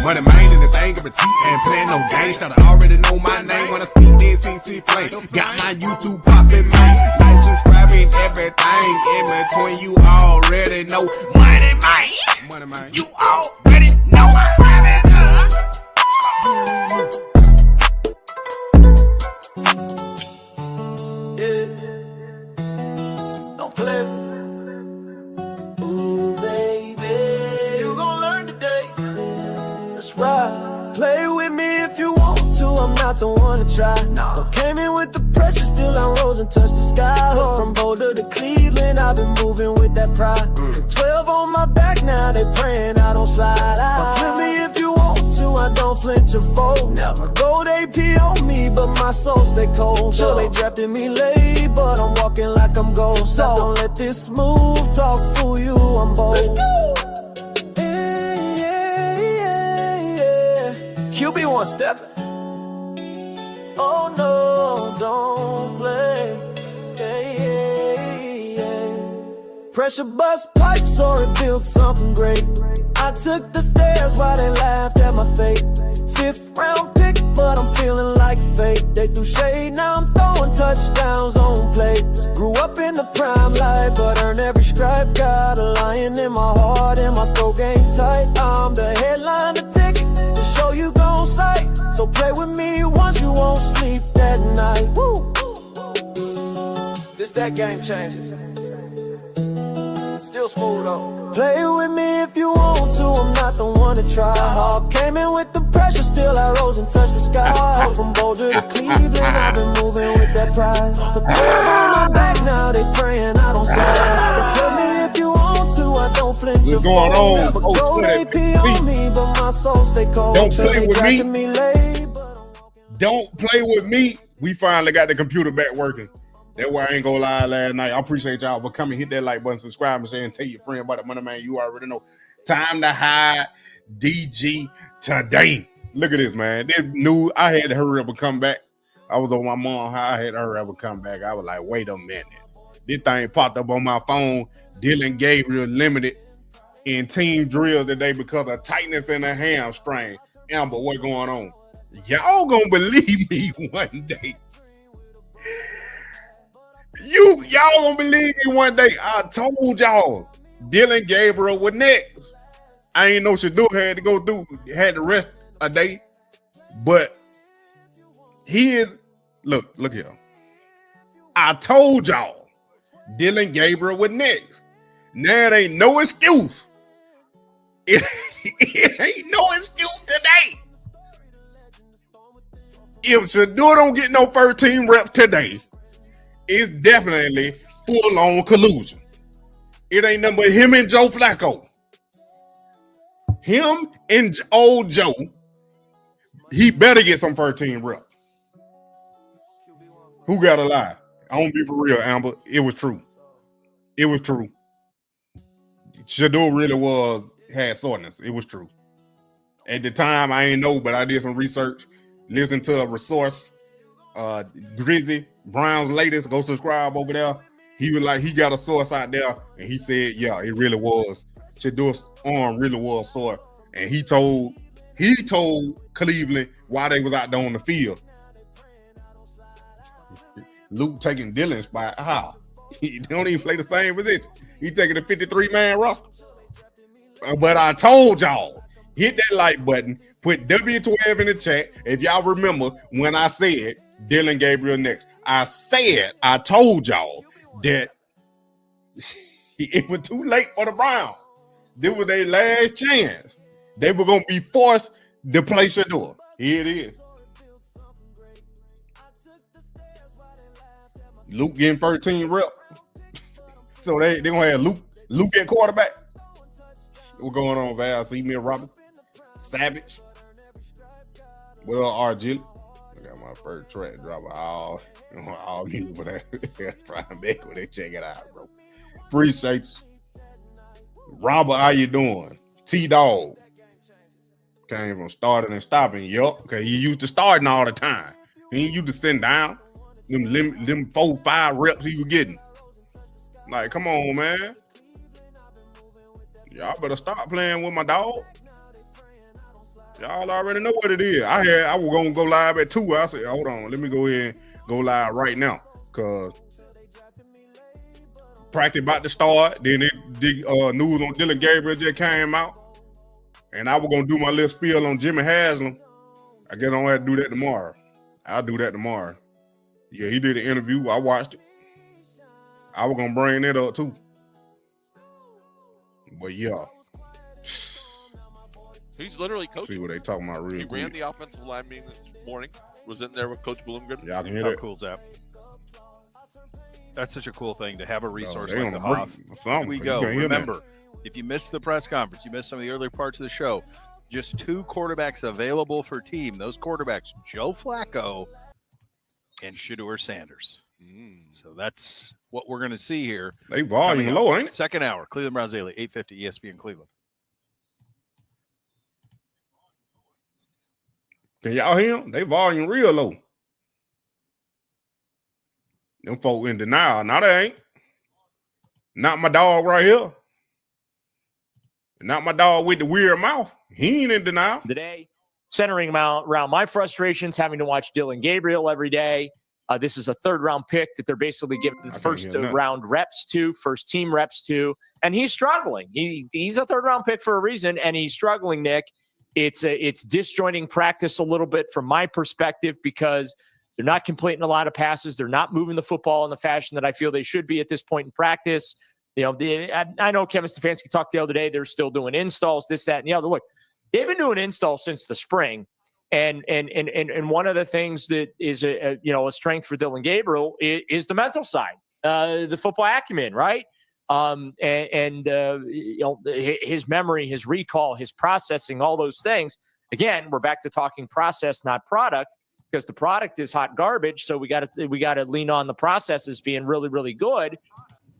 Moneymane in the thing of a T and playing no games. Should I already know my name when I speak then CC flame. Got my YouTube poppin', man. Like, subscribing, everything in between. You already know. Moneymane. You already know I have it. Don't play. Ooh, baby, you gon' learn today. That's right. Play with me if you want to. I'm not the one to try. No. Came in with the pressure, still I rose and touched the sky. From Boulder to Cleveland, I've been moving with that pride. 12 on my back now, they praying I don't slide out. Play me if you want to. I don't flinch or fold. Never. Gold AP on me, but my soul stay cold. Sure, they drafted me late, but I'm walking like I'm gold. So don't let this smooth talk fool you. I'm bold. QB one step. Oh no, don't play. Pressure bust pipes or it built something great. I took the stairs while they laughed at my fate. 5th round pick, but I'm feeling like fate. They threw shade, now I'm throwing touchdowns on plates. Grew up in the prime life, but earned every stripe. Got a lion in my heart and my throat game tight. I'm the headline, the ticket, the show you gon' sight. So play with me once, you won't sleep that night. Woo. This that game changer. Still smooth though. Play with me if you want to, I'm not the one to try. Hawk came in with the pressure, still I rose and touched the sky. From Boulder to Cleveland, I've been moving with that pride. The 12 on my back now, they praying I don't slide. Play me if you want to, I don't flinch. What's going on? Gold AP on me, but my soul stay cold. Don't play with me. Late, Don't play with me. We finally got the computer back working. That's why I ain't gonna lie last night. I appreciate y'all for coming. Hit that like button, subscribe, and share, and tell your friend about the Moneymane. You already know. Time to hide DG today. Look at this, man. This new, I had to hurry up and come back. I was on my mom. I had to hurry up and come back. I was like, wait a minute. This thing popped up on my phone. Dillon Gabriel limited in team drill today because of tightness in the hamstring. Amber, what going on? Y'all gonna believe me one day. Y'all gonna believe me one day. I told y'all Dillon Gabriel was next. I ain't know Shedeur had to rest a day, but he is. Look here. I told y'all Dillon Gabriel was next. Now it ain't no excuse. It ain't no excuse today. If Shedeur don't get no first team reps today, it's definitely full-on collusion. It ain't nothing but him and Joe Flacco. Him and old Joe, he better get some first team reps. Who got a lie? I don't be for real, Amber. It was true. It was true. Shedeur really had soreness. It was true. At the time, I ain't know, but I did some research, listened to a resource, Grizzy, Brown's latest. Go subscribe over there. He was like, he got a source out there, and he said, yeah, it really was. Shedeur's arm really was sore, and he told Cleveland why they was out there on the field. Luke taking Dillon's spot. How? He don't even play the same position. He taking a 53-man roster. But I told y'all, hit that like button, put W12 in the chat. If y'all remember when I said Dillon Gabriel next, I told y'all that it was too late for the Browns. This was their last chance. They were going to be forced to play Shedeur. Here it is. Luke getting 13 reps. So they're going to have Luke at quarterback. What's going on, Val? See me, Robinson. Savage. Well, Argil. I got my first track drop. All music for that. Prime back when they check it out, bro. Appreciate you. Robert, how you doing? T-Dog. Came from starting and stopping. Yup, because he used to starting all the time. He ain't used to sitting down. Them 4-5 reps he was getting. Like, come on, man. Y'all better stop playing with my dog. Y'all already know what it is. I was gonna go live at 2. I said, hold on, let me go ahead and go live right now. Cause practice about to start. Then news on Dillon Gabriel just came out. And I was gonna do my little spiel on Jimmy Haslam. I guess I don't have to do that tomorrow. I'll do that tomorrow. Yeah, he did an interview. I watched it. I was gonna bring that up too. But yeah. He's literally coaching. See what they talking about real He quick. ran the offensive line meeting this morning. Was in there with Coach Bloomgren. Y'all can hear How that? cool is that? That's such a cool thing to have a resource they like on the the break. Hoff. Here We go. Remember, if you missed the press conference, you missed some of the earlier parts of the show, just 2 quarterbacks available for team. Those quarterbacks, Joe Flacco and Shedeur Sanders. So that's what we're going to see here. They volume low, ain't it? Second hour, Cleveland Browns Daily, 850 ESPN Cleveland. Can y'all hear them? They volume real low. Them folk in denial. Now they ain't. Not my dog right here. Not my dog with the weird mouth. He ain't in denial. Today, centering around my frustrations, having to watch Dillon Gabriel every day. This is a 3rd-round pick that they're basically giving first-round reps to, first-team reps to, and he's struggling. He's a 3rd-round pick for a reason, and he's struggling, Nick. It's disjointing practice a little bit from my perspective because they're not completing a lot of passes. They're not moving the football in the fashion that I feel they should be at this point in practice. You know, I know Kevin Stefanski talked the other day. They're still doing installs, this, that, and the other. Look, they've been doing installs since the spring. And one of the things that is a strength for Dillon Gabriel is the mental side, the football acumen, right? His memory, his recall, his processing, all those things. Again, we're back to talking process, not product, because the product is hot garbage. So we got to lean on the processes being really, really good.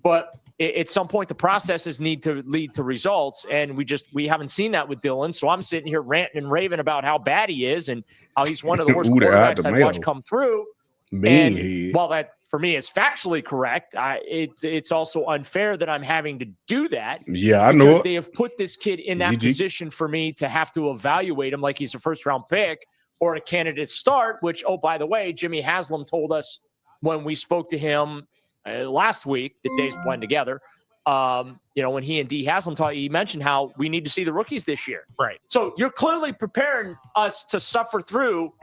But at some point, the processes need to lead to results, and we haven't seen that with Dillon. So I'm sitting here ranting and raving about how bad he is and how he's one of the worst quarterbacks I've watched come through. And while that for me is factually correct, it's also unfair that I'm having to do that. Yeah, I know. Because they have put this kid in that position for me to have to evaluate him like he's a first-round pick or a candidate start. Which, oh, by the way, Jimmy Haslam told us when we spoke to him last week, the days blend together. When he and D Haslam talked, he mentioned how we need to see the rookies this year. Right. So you're clearly preparing us to suffer through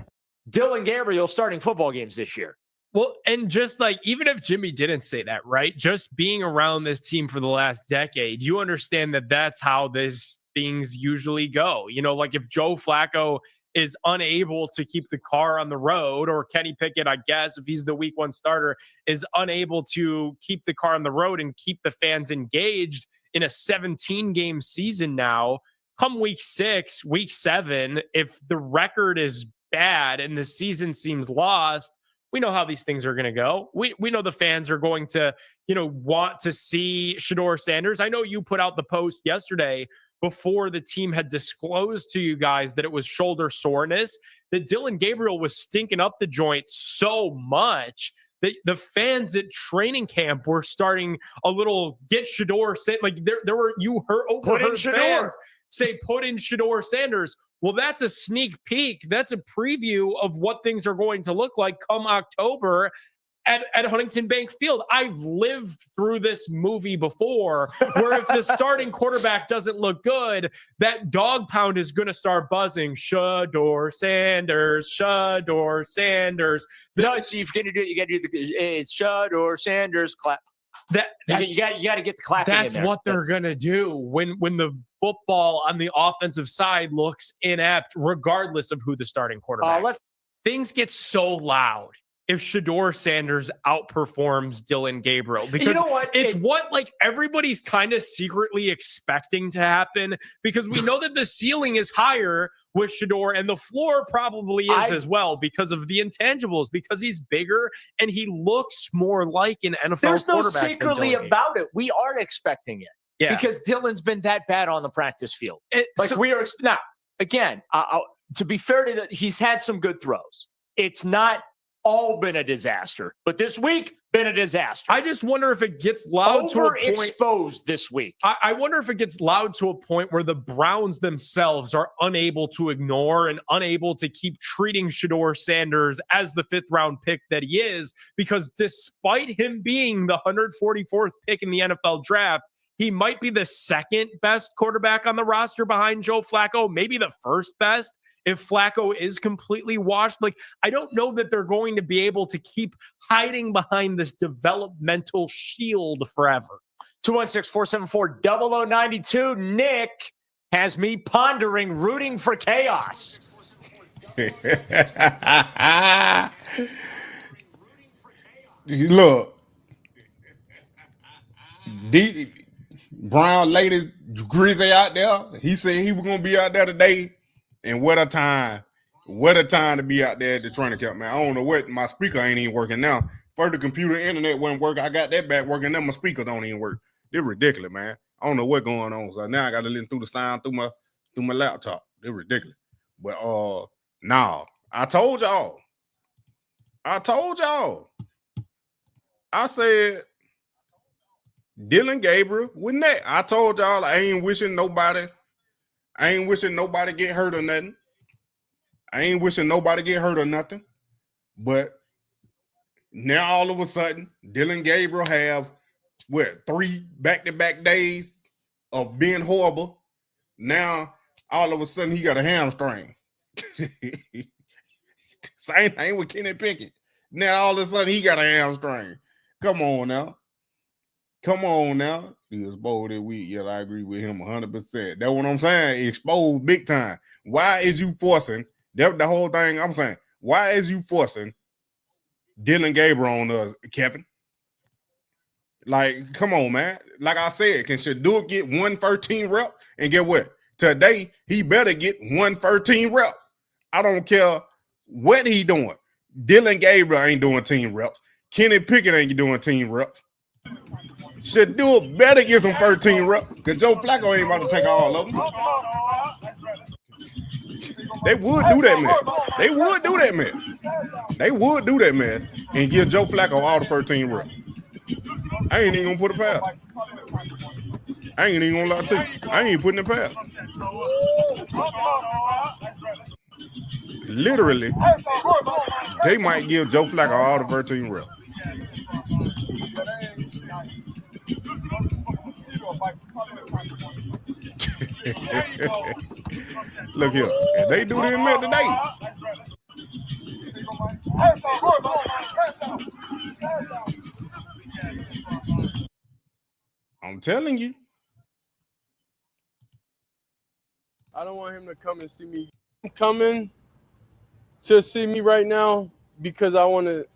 Dillon Gabriel starting football games this year. Well, and just like, even if Jimmy didn't say that, right? Just being around this team for the last decade, you understand that that's how things usually go. You know, like if Joe Flacco is unable to keep the car on the road, or Kenny Pickett, I guess, if he's the week 1 starter, is unable to keep the car on the road and keep the fans engaged in a 17-game season now, come week 6, week 7, if the record is bad and the season seems lost, we know how these things are going to go. We know the fans are going to, want to see Shedeur Sanders. I know you put out the post yesterday before the team had disclosed to you guys that it was shoulder soreness, that Dillon Gabriel was stinking up the joint so much that the fans at training camp were starting a little get Shedeur, like there were, you heard overheard fans say, put in Shedeur Sanders. Well, that's a sneak peek. That's a preview of what things are going to look like come October at Huntington Bank Field. I've lived through this movie before where if the starting quarterback doesn't look good, that dog pound is going to start buzzing. Shedeur Sanders, Shedeur Sanders. No, so you're going to do it. You got to do it's Shedeur Sanders clap. You got to get the clapping. That's in there. what they're going to do when the football on the offensive side looks inept, regardless of who the starting quarterback is. Things get so loud if Shedeur Sanders outperforms Dillon Gabriel, because you know what? It's what like everybody's kind of secretly expecting to happen, because we know that the ceiling is higher with Shedeur and the floor probably is as well, because of the intangibles, because he's bigger and he looks more like an NFL There's no quarterback. secretly about it. We aren't expecting it. Yeah. Because Dillon's been that bad on the practice field. Now, again, to be fair to that, he's had some good throws. It's not all been a disaster. But this week, been a disaster. I just wonder if it gets loud to a point. Overexposed this week. I wonder if it gets loud to a point where the Browns themselves are unable to ignore and unable to keep treating Shedeur Sanders as the 5th round pick that he is, because despite him being the 144th pick in the NFL draft, he might be the 2nd best quarterback on the roster behind Joe Flacco, maybe the 1st best. If Flacco is completely washed, like, I don't know that they're going to be able to keep hiding behind this developmental shield forever. 216-474-0092. Nick has me pondering, rooting for chaos. Look, Brown lady Grizzly out there. He said he was gonna be out there today. And what a time to be out there at the training camp, man. I don't know what, my speaker ain't even working now. First the computer internet wasn't working. I got that back working. Now my speaker don't even work. They're ridiculous, man. I don't know what's going on. So now I gotta listen through the sound through my laptop. They're ridiculous. But nah, I told y'all. I said Dillon Gabriel with that. I told y'all I ain't wishing nobody get hurt or nothing. But now all of a sudden, Dillon Gabriel have 3 back-to-back days of being horrible. Now all of a sudden he got a hamstring. Same thing with Kenny Pickett. Now all of a sudden he got a hamstring. Come on now. He was bold that week. Yeah, I agree with him 100%. That's what I'm saying. Exposed big time. Why is you forcing? That's the whole thing I'm saying. Why is you forcing Dillon Gabriel on us, Kevin? Like, come on, man. Like I said, can Shedeur get 1 first team rep? And get what? Today, he better get 1 first team rep. I don't care what he doing. Dillon Gabriel ain't doing team reps. Kenny Pickett ain't doing team reps. Shedeur better get some first team reps because Joe Flacco ain't about to take all of them. They would do that, man. And give Joe Flacco all the first team reps. I ain't even gonna put it past. I ain't even gonna lie to you. I ain't even putting it past. Literally, they might give Joe Flacco all the first team reps. Look here. If they do this man today, I'm telling you. I don't want him to come and see me. I'm coming to see me right now because I want to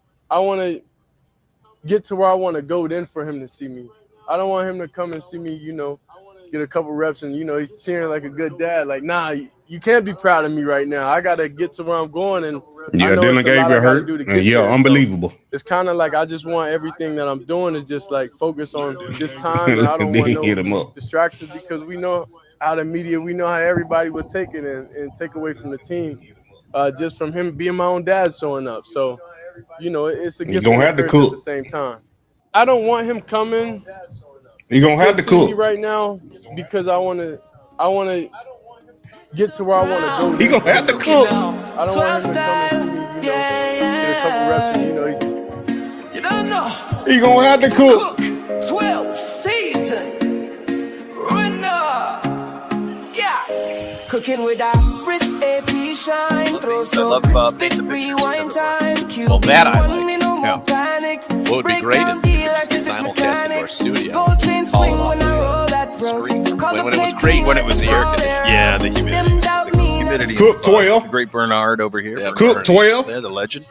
get to where I want to go then for him to see me. I don't want him to come and see me, get a couple reps and, he's cheering like a good dad. Like, nah, you can't be proud of me right now. I got to get to where I'm going. And yeah, Dillon Gabriel hurt. Yeah, unbelievable. So it's kind of like I just want everything that I'm doing is just like focus on this time. And I don't want no distractions because we know out of media, we know how everybody would take it and take away from the team just from him being my own dad showing up. So, it's a gift gonna have to cook at the same time. I don't want him coming. You're gonna have to cook right now because I want to get to where I want to go. He gonna have to cook. I don't want him to come and see me, get a couple reps. And, You don't know. He gonna have to cook. 12 season. Winner. Yeah. Cooking with a wrist AP shine. Throw some crispy rewind time. Well, that I like. Yeah. What would be great is if you could just simulcast into our studio. Call it when it was great, when it was the air conditioning. Yeah, the humidity. Cook 12. Great Bernard over here. Yeah, Cook 12. They're the legend.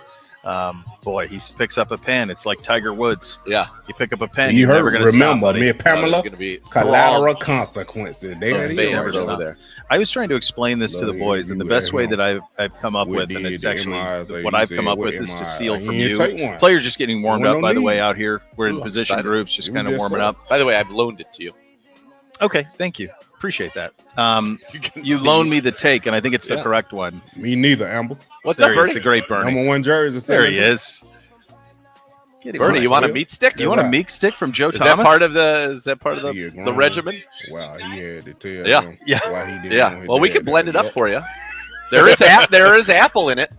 Boy, he picks up a pen. It's like Tiger Woods. Yeah. You pick up a pen. You you're heard, never going to remember, stop, me and Pamela, collateral consequences. They never over there. I was trying to explain this to the boys, and the best way that I've come up with, and it's actually what I've come up with, is to steal from you. Players just getting warmed up, by the way, out here. We're in position groups, just kind of warming up. By the way, I've loaned it to you. Okay, thank you. Appreciate that. You loaned me the take, and I think it's the correct one. Me neither, Amber. What's There up, he is, Bernie? the great Bernie. Number 1 jersey. There he is. Bernie, you want a meat stick? You want a meat stick from Joe Is Thomas? that part of the regimen? Wow, he had to tell Yeah. him Yeah. why he didn't Yeah. want his Well, we dad can to blend it do up that. for you. There is apple in it.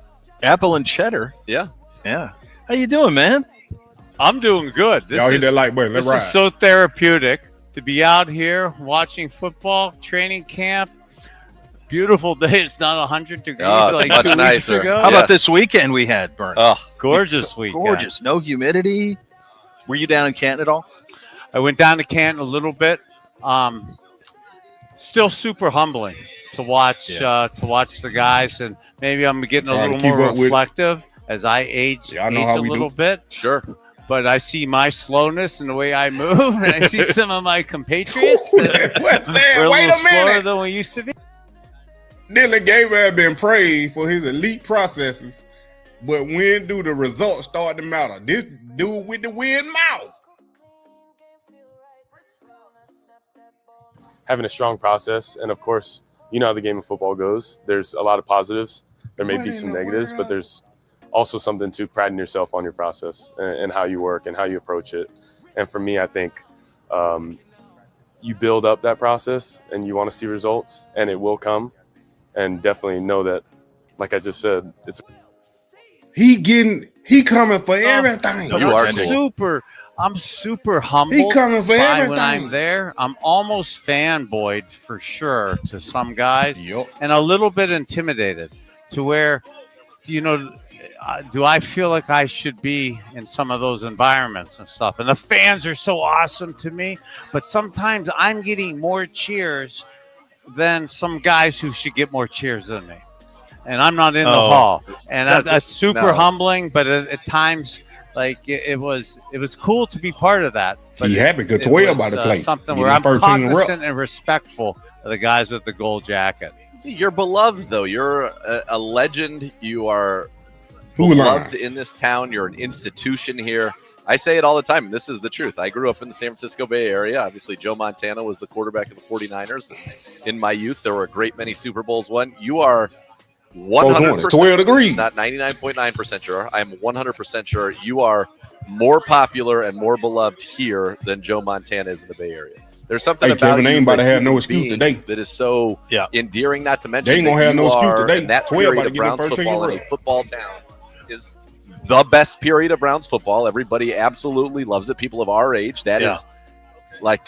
Apple and cheddar. Yeah. Yeah. How you doing, man? I'm doing good. Y'all hit that like button. Let's This ride. is so therapeutic to be out here watching football, training camp. Beautiful day. It's not 100 degrees Oh, like much 2 weeks nicer. ago. How Yes. about this weekend we had, Bernie? Oh, Gorgeous weekend. Gorgeous. No humidity. Were you down in Canton at all? I went down to Canton a little bit. Still super humbling to watch the guys, and maybe I'm getting a Trying to little more keep up with it. reflective as I age, Yeah, I know how a we little do. bit. sure. But I see my slowness in the way I move, and I see some of my compatriots that What's that? are a Wait little a slower minute. than we used to be. Dillon Gabriel had been praised for his elite processes, but when do the results start to matter? This dude with the weird mouth. Having a strong process, and of course, you know how the game of football goes. There's a lot of positives. There may be some negatives, but there's also something to priding yourself on your process and how you work and how you approach it. And for me, I think you build up that process and you want to see results, and it will come. And definitely know that, like I just said, He coming for everything. You are I'm super humbled. He coming for by everything. when I'm there. I'm almost fanboyed for sure to some guys, Yup. and a little bit intimidated to where, do I feel like I should be in some of those environments and stuff? And the fans are so awesome to me, but sometimes I'm getting more cheers than some guys who should get more cheers than me. And I'm not in the hall. And that's super humbling, but at times, like it was cool to be part of that. But He happy because 12 by the play. Something Getting where I'm 13 cognizant and respectful of the guys with the gold jacket. You're beloved, though. You're a legend. You are Who beloved lying? in this town. You're an institution here. I say it all the time, and this is the truth. I grew up in the San Francisco Bay Area. Obviously, Joe Montana was the quarterback of the 49ers. In my youth, there were a great many Super Bowls won. You are 100%, 12 degrees. not 99.9% sure. I'm 100% sure you are more popular and more beloved here than Joe Montana is in the Bay Area. There's something Hey, about Kevin, they you ain't about to as a have no human excuse being today. that is so endearing, not to mention They ain't gonna that have you no excuse are today. in that 12 period about to of give them Browns 13 football in a and a row. football town is the best period of Browns football. Everybody absolutely loves it. People of our age, that is like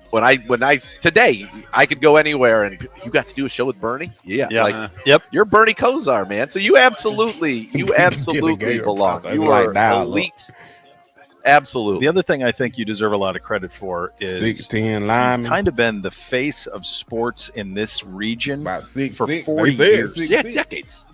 when I today I could go anywhere and you got to do a show with Bernie. Yep. You're Bernie Kosar, man. So you absolutely belong. That's You like are dial-up. elite. Absolutely. The other thing I think you deserve a lot of credit for is 6'10" lineman. kind of been the face of sports in this region About 6'6". for They 40 said years. 6'6". Yeah, decades.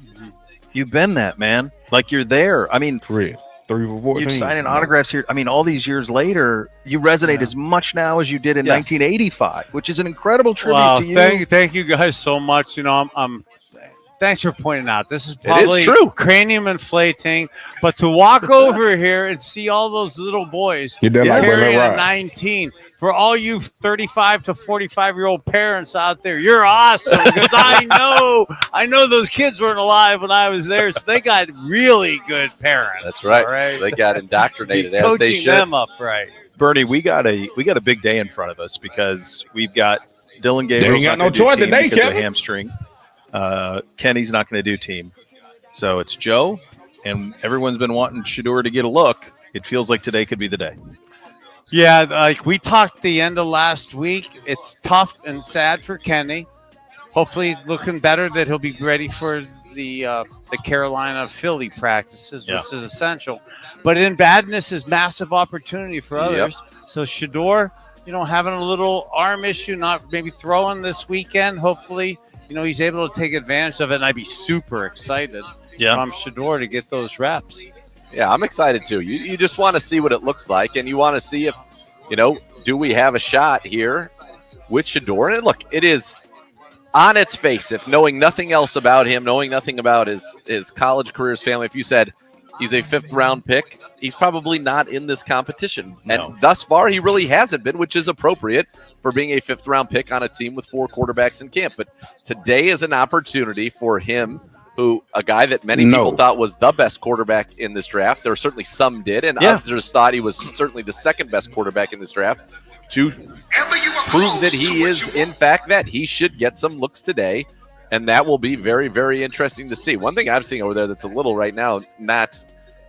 You've been that, man. Like you're there. I mean, 3 for 14. you're signing autographs here. I mean, all these years later, you resonate as much now as you did in Yes. 1985, which is an incredible tribute Wow, to you. thank you guys so much. You know, I'm thanks for pointing out. This is It is probably true. cranium inflating, but to walk over here and see all those little boys Get that like carrying right. a 19, for all you 35 to 45-year-old parents out there, you're awesome because I know those kids weren't alive when I was there, so they got really good parents. That's right. all right? They got indoctrinated as Coaching they should. them up right. Bernie, we got a big day in front of us because we've got Dillon They Gabriel. ain't got no choice today, because of Kevin. hamstring. Kenny's not going to do team, so it's Joe, and everyone's been wanting Shedeur to get a look. It feels like today could be the day. Yeah, like we talked the end of last week. It's tough and sad for Kenny. Hopefully, looking better that he'll be ready for the Carolina Philly practices, which is essential. But in badness is massive opportunity for others. So Shedeur, having a little arm issue, not maybe throwing this weekend. Hopefully, he's able to take advantage of it, and I'd be super excited from Shedeur to get those reps. Yeah, I'm excited too. You just want to see what it looks like, and you want to see if, do we have a shot here with Shedeur? And look, it is on its face, if knowing nothing else about him, knowing nothing about his college career, his family, if you said, He's a 5th-round pick. He's probably not in this competition. No. And thus far, he really hasn't been, which is appropriate for being a 5th-round pick on a team with 4 quarterbacks in camp. But today is an opportunity for him, a guy that many people thought was the best quarterback in this draft. There are certainly some did, and others thought he was certainly the 2nd-best quarterback in this draft, to prove that he is, in fact, that he should get some looks today. And that will be very, very interesting to see. One thing I'm seeing over there that's a little right now not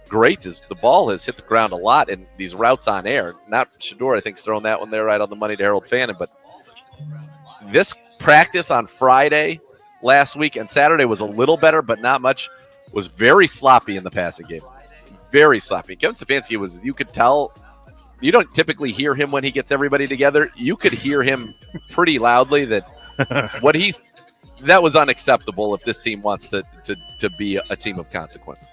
great is the ball has hit the ground a lot in these routes on air. Not Shedeur, I think, is throwing that one there right on the money to Harold Fannin. But this practice on Friday last week and Saturday was a little better, but not much. Was very sloppy in the passing game. Very sloppy. Kevin Stefanski was, you could tell, you don't typically hear him when he gets everybody together. You could hear him pretty loudly that that was unacceptable if this team wants to be a team of consequence.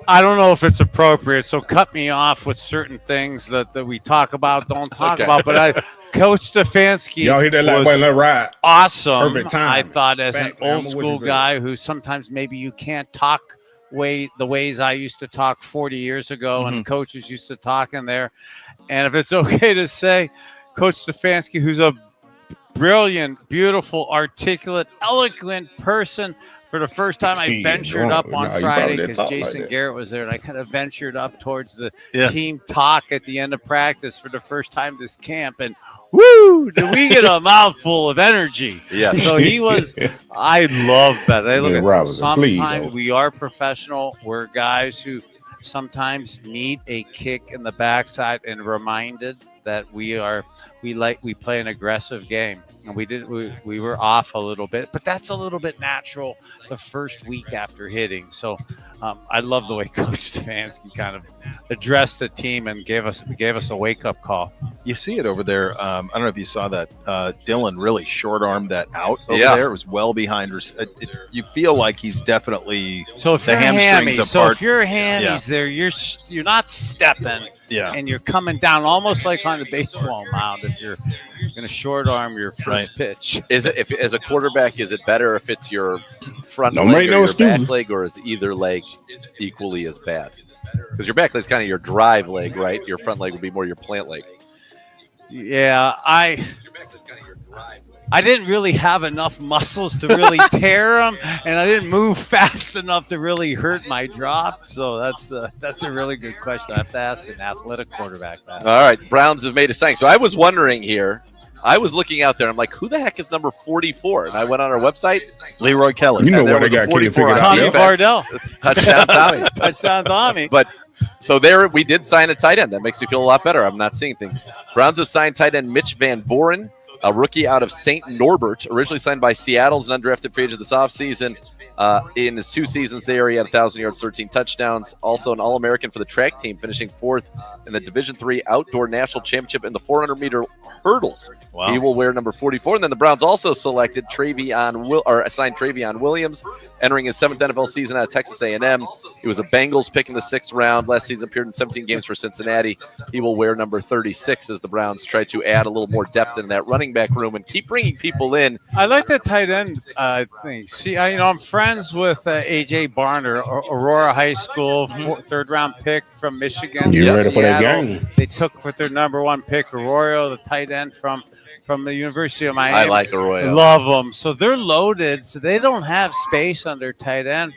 I don't know if it's appropriate, so cut me off with certain things that we talk about, don't talk about. But Coach Stefanski y'all hear that like boy, let ride. Awesome. Perfect time. I thought as Fact, an old school guy who sometimes maybe you can't talk the ways I used to talk 40 years ago and coaches used to talk in there. And if it's okay to say, Coach Stefanski, who's a brilliant, beautiful, articulate, eloquent person. For the first time, I ventured up on Friday because Jason Garrett was there, and I kind of ventured up towards the team talk at the end of practice for the first time this camp. And woo, did we get a mouthful of energy? Yeah. So he was. I love that. I look at sometimes we are professional. We're guys who sometimes need a kick in the backside and reminded that we play an aggressive game, and we were off a little bit, but that's a little bit natural the first week after hitting. So I love the way Coach Stefanski kind of addressed the team and gave us a wake up call. You see it over there. I don't know if you saw that. Dillon really short armed that out over there. It was well behind. You feel like he's definitely so if the you're hamstrings hammy, apart. so if you're hammies there, you're not stepping. Yeah. And you're coming down almost like on the baseball mound if you're going to short arm your first pitch. Is it, if as a quarterback, is it better if it's your front leg or your back leg, or is either leg equally as bad? Because your back leg is kind of your drive leg, right? Your front leg would be more your plant leg. Yeah, I didn't really have enough muscles to really tear them, and I didn't move fast enough to really hurt my drop. So that's a really good question. I have to ask an athletic quarterback that. All right, Browns have made a signing. So I was wondering here. I was looking out there. I'm like, who the heck is number 44? And I went on our website. Leroy Kelly. You know what they got? 44 Tommy Bardell. Touchdown Tommy. Touchdown Tommy. But so there, we did sign a tight end. That makes me feel a lot better. I'm not seeing things. Browns have signed tight end Mitch Van Voren, a rookie out of St. Norbert, originally signed by Seattle as an undrafted free agent this offseason. In his 2 seasons there, he had 1,000 yards, 13 touchdowns. Also an All-American for the track team, finishing 4th in the Division III Outdoor National Championship in the 400-meter hurdles. Wow. He will wear number 44. And then the Browns also selected assigned Travion Williams, entering his 7th NFL season out of Texas A&M. He was a Bengals pick in the 6th round. Last season appeared in 17 games for Cincinnati. He will wear number 36 as the Browns try to add a little more depth in that running back room and keep bringing people in. I like that tight end thing. See, I'm friends with A.J. Barner, Aurora High School, 3rd-round pick from Michigan. You ready for that game? They took with their number 1 pick, Arroyo, the tight end from the University of Miami. I like Arroyo. Love them. So they're loaded. So they don't have space on their tight end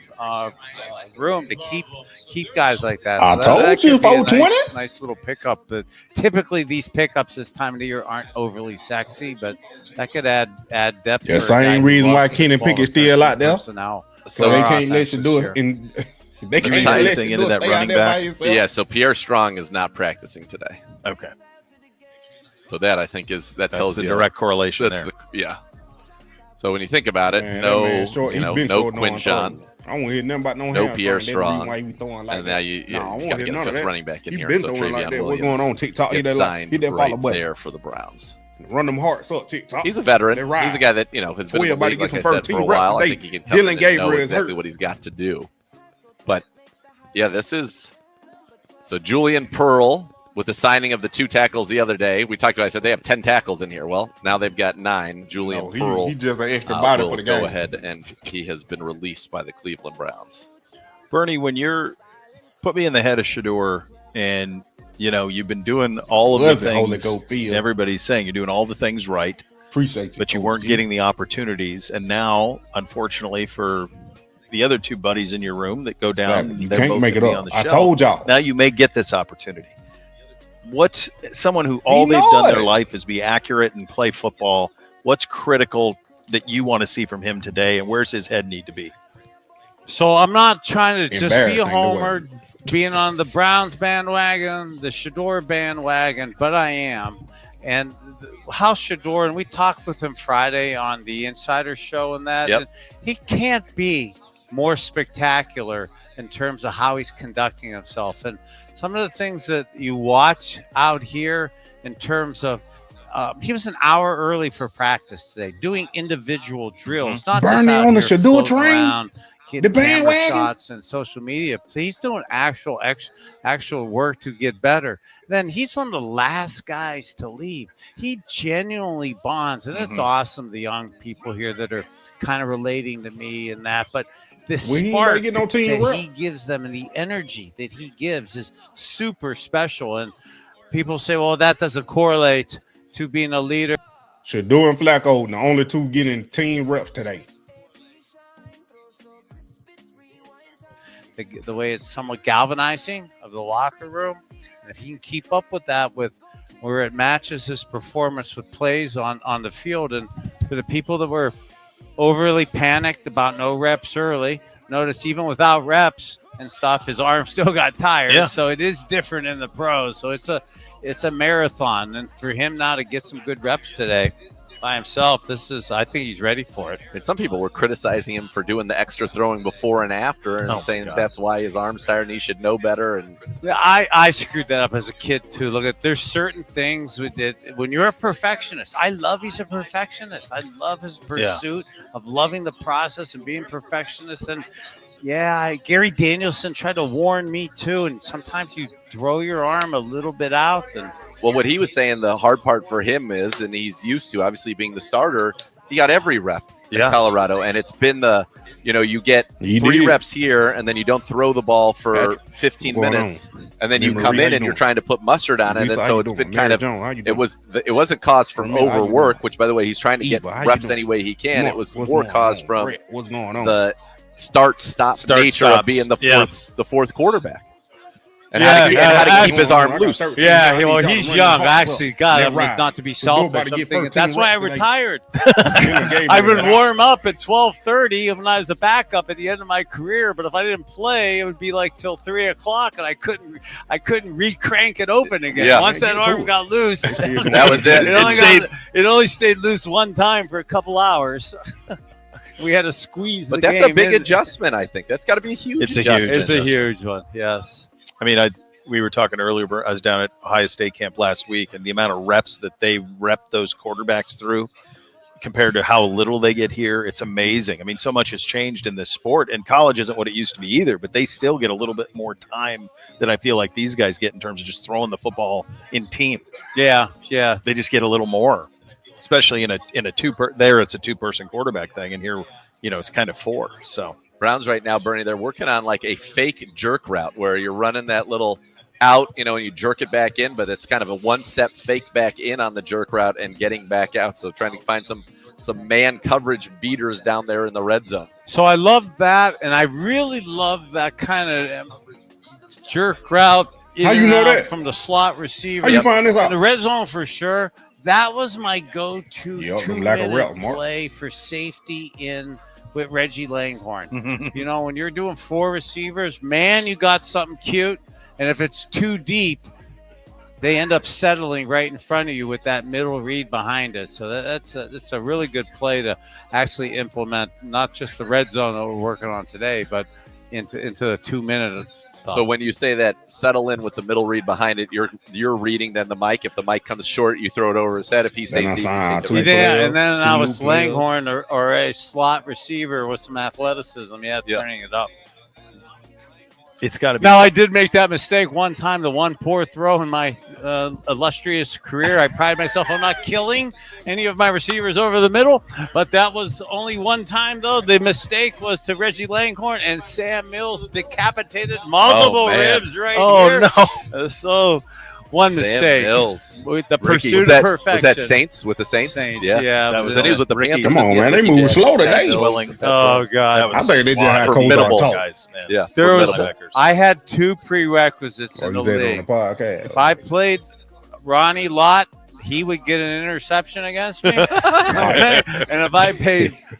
room to keep guys like that. I So told you, 420. Nice little pickup. But typically these pickups this time of the year aren't overly sexy, but that could add depth. Yeah, same reason why Kenny Pickett's still out there. So they can't let you do it. They can't let anything you into do it. that running back. Yeah, so Pierre Strong is not practicing today. Okay. So that, I think, tells the you direct correlation there. Yeah. So when you think about it, no Quinn John. I don't hear nothing about no Pierre Strong. Why he throwing like and now you got to get a 5th running back in he here. Been So throwing like that. Williams What's going on? TikTok. Hit that follow button there for the Browns. Run them hearts up, TikTok. He's a veteran. He's a guy that has been in the league, like I said, for a while. I think he can come Dillon in and Gabriel know is exactly hurt. what he's got to do. But yeah, this is so Julian Pearl. With the signing of the 2 tackles the other day, we talked about. I said they have 10 tackles in here. Well, now they've got 9. Julian Pearl. He just an extra body will for the game. Go ahead, and he has been released by the Cleveland Browns. Bernie, when you're put me in the head of Shedeur, and you've been doing all of the things. Everybody's saying you're doing all the things right. Appreciate you, but you weren't getting the opportunities, and now, unfortunately, for the other two buddies in your room that go down, you can't make it up. On the I show. told y'all. Now you may get this opportunity. What's someone who all they've done their life is be accurate and play football? What's critical that you want to see from him today, and where's his head need to be? So I'm not trying to just be a homer, being on the Browns bandwagon, the Shedeur bandwagon, but I am. And how Shedeur, and we talked with him Friday on the Insider Show and that, and he can't be more spectacular in terms of how he's conducting himself. And some of the things that you watch out here in terms of he was an hour early for practice today, doing individual drills, not Bernie just on the Shedeur train, the bandwagon shots and social media. He's doing actual work to get better. Then he's one of the last guys to leave. He genuinely bonds, and it's awesome. The young people here that are kind of relating to me and that, but the spark that he gives them and the energy that he gives is super special. And people say, well, that doesn't correlate to being a leader. Shedeur and Flacco, the only two getting team reps today. The way it's somewhat galvanizing of the locker room. And if he can keep up with that, where it matches his performance with plays on the field, and for the people that were overly panicked about no reps early, notice even without reps and stuff, his arm still got tired. Yeah. So it is different in the pros. So it's a marathon, and for him now to get some good reps today by himself, I think he's ready for it. And some people were criticizing him for doing the extra throwing before and after, and saying that's why his arm's tired and he should know better. And I screwed that up as a kid too. Look, there's certain things with it when you're a perfectionist. I love he's a perfectionist. I love his pursuit of loving the process and being perfectionist. And Gary Danielson tried to warn me too. And sometimes you throw your arm a little bit out. And well, what he was saying, the hard part for him is, and he's used to obviously being the starter, he got every rep in Colorado, and it's been you get 3 reps here, and then you don't throw the ball for 15 minutes, and then you come in and you're trying to put mustard on it, and so it's been kind of it wasn't caused from overwork, which by the way he's trying to get reps any way he can. It was more caused from the start-stop nature of being the fourth quarterback. And how to keep his arm loose. Well, he's young. Actually, God, not to be selfish. That's why I retired. I would warm up at 12:30 when I was a backup at the end of my career. But if I didn't play, it would be like till 3 o'clock, and I couldn't re-crank it open again. Yeah. Once that arm got loose, that was it. It only stayed loose one time for a couple hours. We had to squeeze. But that's a big adjustment. I think that's got to be a huge adjustment. It's a huge one. Yes. I mean, we were talking earlier. I was down at Ohio State camp last week, and the amount of reps that they rep those quarterbacks through compared to how little they get here, it's amazing. I mean, so much has changed in this sport, and college isn't what it used to be either, but they still get a little bit more time than I feel like these guys get in terms of just throwing the football in team. Yeah. They just get a little more, especially in a it's a 2-person quarterback thing, and here, it's kind of 4. So Browns right now, Bernie, they're working on like a fake jerk route where you're running that little out, and you jerk it back in, but it's kind of a one-step fake back in on the jerk route and getting back out. So trying to find some man coverage beaters down there in the red zone. So I love that, and I really love that kind of jerk route. How you know that? From the slot receiver. How you find this out? In the red zone for sure. That was my go-to 2-minute play for safety with Reggie Langhorne. When you're doing 4 receivers, man, you got something cute. And if it's too deep, they end up settling right in front of you with that middle read behind it. So that's a really good play to actually implement, not just the red zone that we're working on today, but into the 2 minutes. So when you say that settle in with the middle read behind it, you're reading then the mic. If the mic comes short, you throw it over his head. If he stays deep, and then I was Langhorne or a slot receiver with some athleticism. Turning it up. It's got to be. Now, I did make that mistake one time, the one poor throw in my illustrious career. I pride myself on not killing any of my receivers over the middle, but that was only one time, though. The mistake was to Reggie Langhorne, and Sam Mills decapitated multiple ribs right here. No. So one Sam mistake. Mills. With the Ricky, pursuit of perfection. Was that Saints with the Saints? Yeah. That was it. He was with the Panthers. Come on, man. They moving slow today. Oh, God. I think they just had cold formidable talk. guys, man. Yeah. There was, formidable. I had two prerequisites in You the said it on league. the podcast. If I played Ronnie Lott, he would get an interception against me. And if I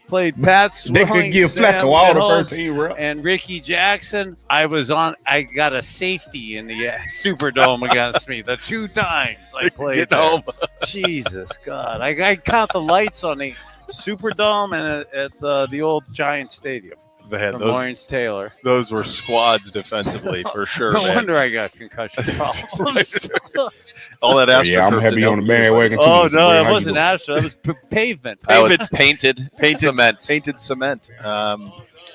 played Pat They Swilling, could give Sam Flacco all the Mills, 13 reps. and Ricky Jackson, I got a safety in the Superdome against me the 2 times I played there. Jesus God. I count the lights on the Superdome and at the old Giant Stadium. They had From those. Lawrence Taylor. Those were squads defensively for sure. No man. wonder I got concussion problems. All that AstroTurf. Yeah, I'm happy on the bandwagon too. Oh Mr. no, Brand. that How you wasn't doing? Astro. That was pavement. That was painted cement. Painted cement. All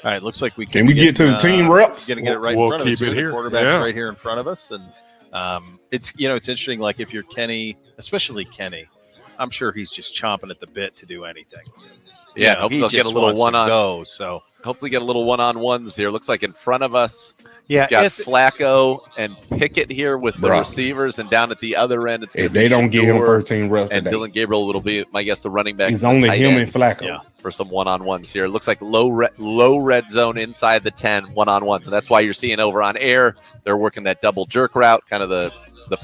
right, looks like we Can we get to the team reps? Gonna get it right We'll in front of us. keep it The here. quarterback's Yeah. right here in front of us, and it's it's interesting. Like if you're Kenny, especially Kenny, I'm sure he's just chomping at the bit to do anything. Yeah, You know, hopefully he they'll get a just little wants to one-on. go. So Hopefully get a little one-on-ones here. Looks like in front of us, Yeah, we've got if- Flacco and Pickett here with the Bruh. receivers, and down at the other end, it's going If to be they don't get him Shedeur 13 reps and today, Dillon Gabriel will be, my guess, the running back. it's only tight him and ends Flacco. yeah. for some one-on-ones here. It looks like low red zone inside the 10 one-on-ones, and that's why you're seeing over on air they're working that double jerk route, kind of the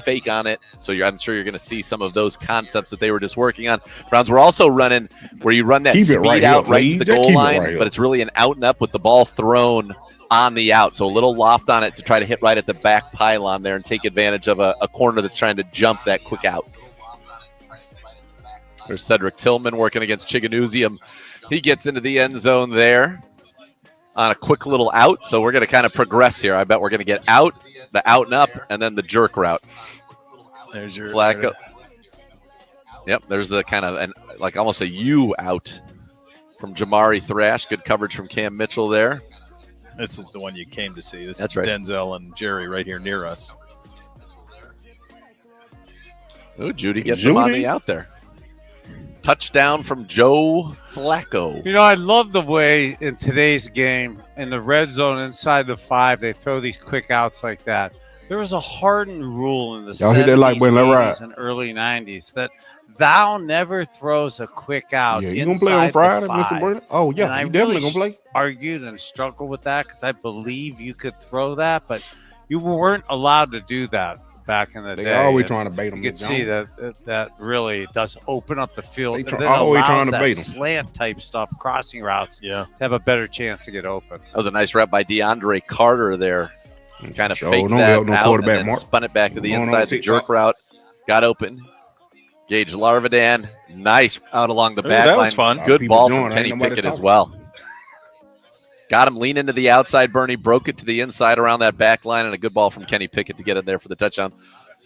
fake on it. So I'm sure you're going to see some of those concepts that they were just working on. Browns were also running where you run that Keep it speed right out here, right please. to the Just goal keep it line, right here. but it's really an out and up with the ball thrown on the out. So a little loft on it to try to hit right at the back pylon there and take advantage of a corner that's trying to jump that quick out. There's Cedric Tillman working against Chiganuzium. He gets into the end zone there on a quick little out. So we're going to kind of progress here. I bet we're going to get out, the out and up, and then the jerk route. There's your Flacco. Yep, there's the kind of like almost a U out from Jamari Thrash. Good coverage from Cam Mitchell there. This is the one you came to see. This That's is right. Denzel and Jerry right here near us. Oh, Judy gets him on Judy? the out there. Touchdown from Joe Flacco. You know, I love the way in today's game, in the red zone inside the 5, they throw these quick outs like that. There was a hardened rule in the Y'all hit that like 70s, button, let 80s, ride. and early 90s that thou never throws a quick out. Yeah, you gonna play on inside Friday, the Mr. 5. Brandon? Oh And yeah, I you definitely really gonna play. Argued and struggled with that because I believe you could throw that, but you weren't allowed to do that back in the They day. always And trying to bait them. you can see that really does open up the field. They and try- then always allows trying to that bait 'em. slant type stuff, crossing routes, Yeah. to have a better chance to get open. That was a nice rep by DeAndre Carter there. Kind of Sure, faked don't that help no out and quarterback, then Mark. spun it back to the Going on inside, the TikTok. jerk route. Got open. Gage Larvadan, nice out along the Ooh, back that line. was fun. A lot of Good people ball joined. from Ain't Kenny nobody Pickett as talking. well. Got him lean into the outside. Bernie broke it to the inside around that back line, and a good ball from Kenny Pickett to get it there for the touchdown.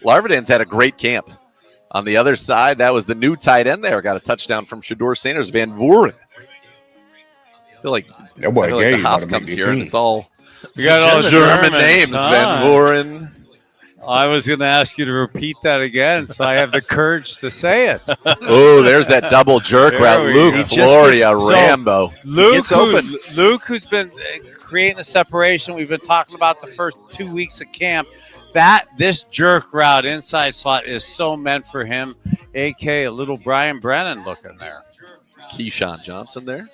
Larvadan's had a great camp. On the other side, that was the new tight end there. Got a touchdown from Shedeur Sanders, Van Voren. I feel like, That boy I feel like Gage the about Hoff to make comes the here, and team. it's all We got all German Germans, names. huh? Van Voren. I was going to ask you to repeat that again, so I have the courage to say it. Oh, there's that double jerk There route. we Luke go. Floria So, Rambo. Luke, gets Luke, who's been creating the separation, we've been talking about the first 2 weeks of camp. This jerk route inside slot is so meant for him. AK a little Brian Brennan looking there. Keyshawn Johnson there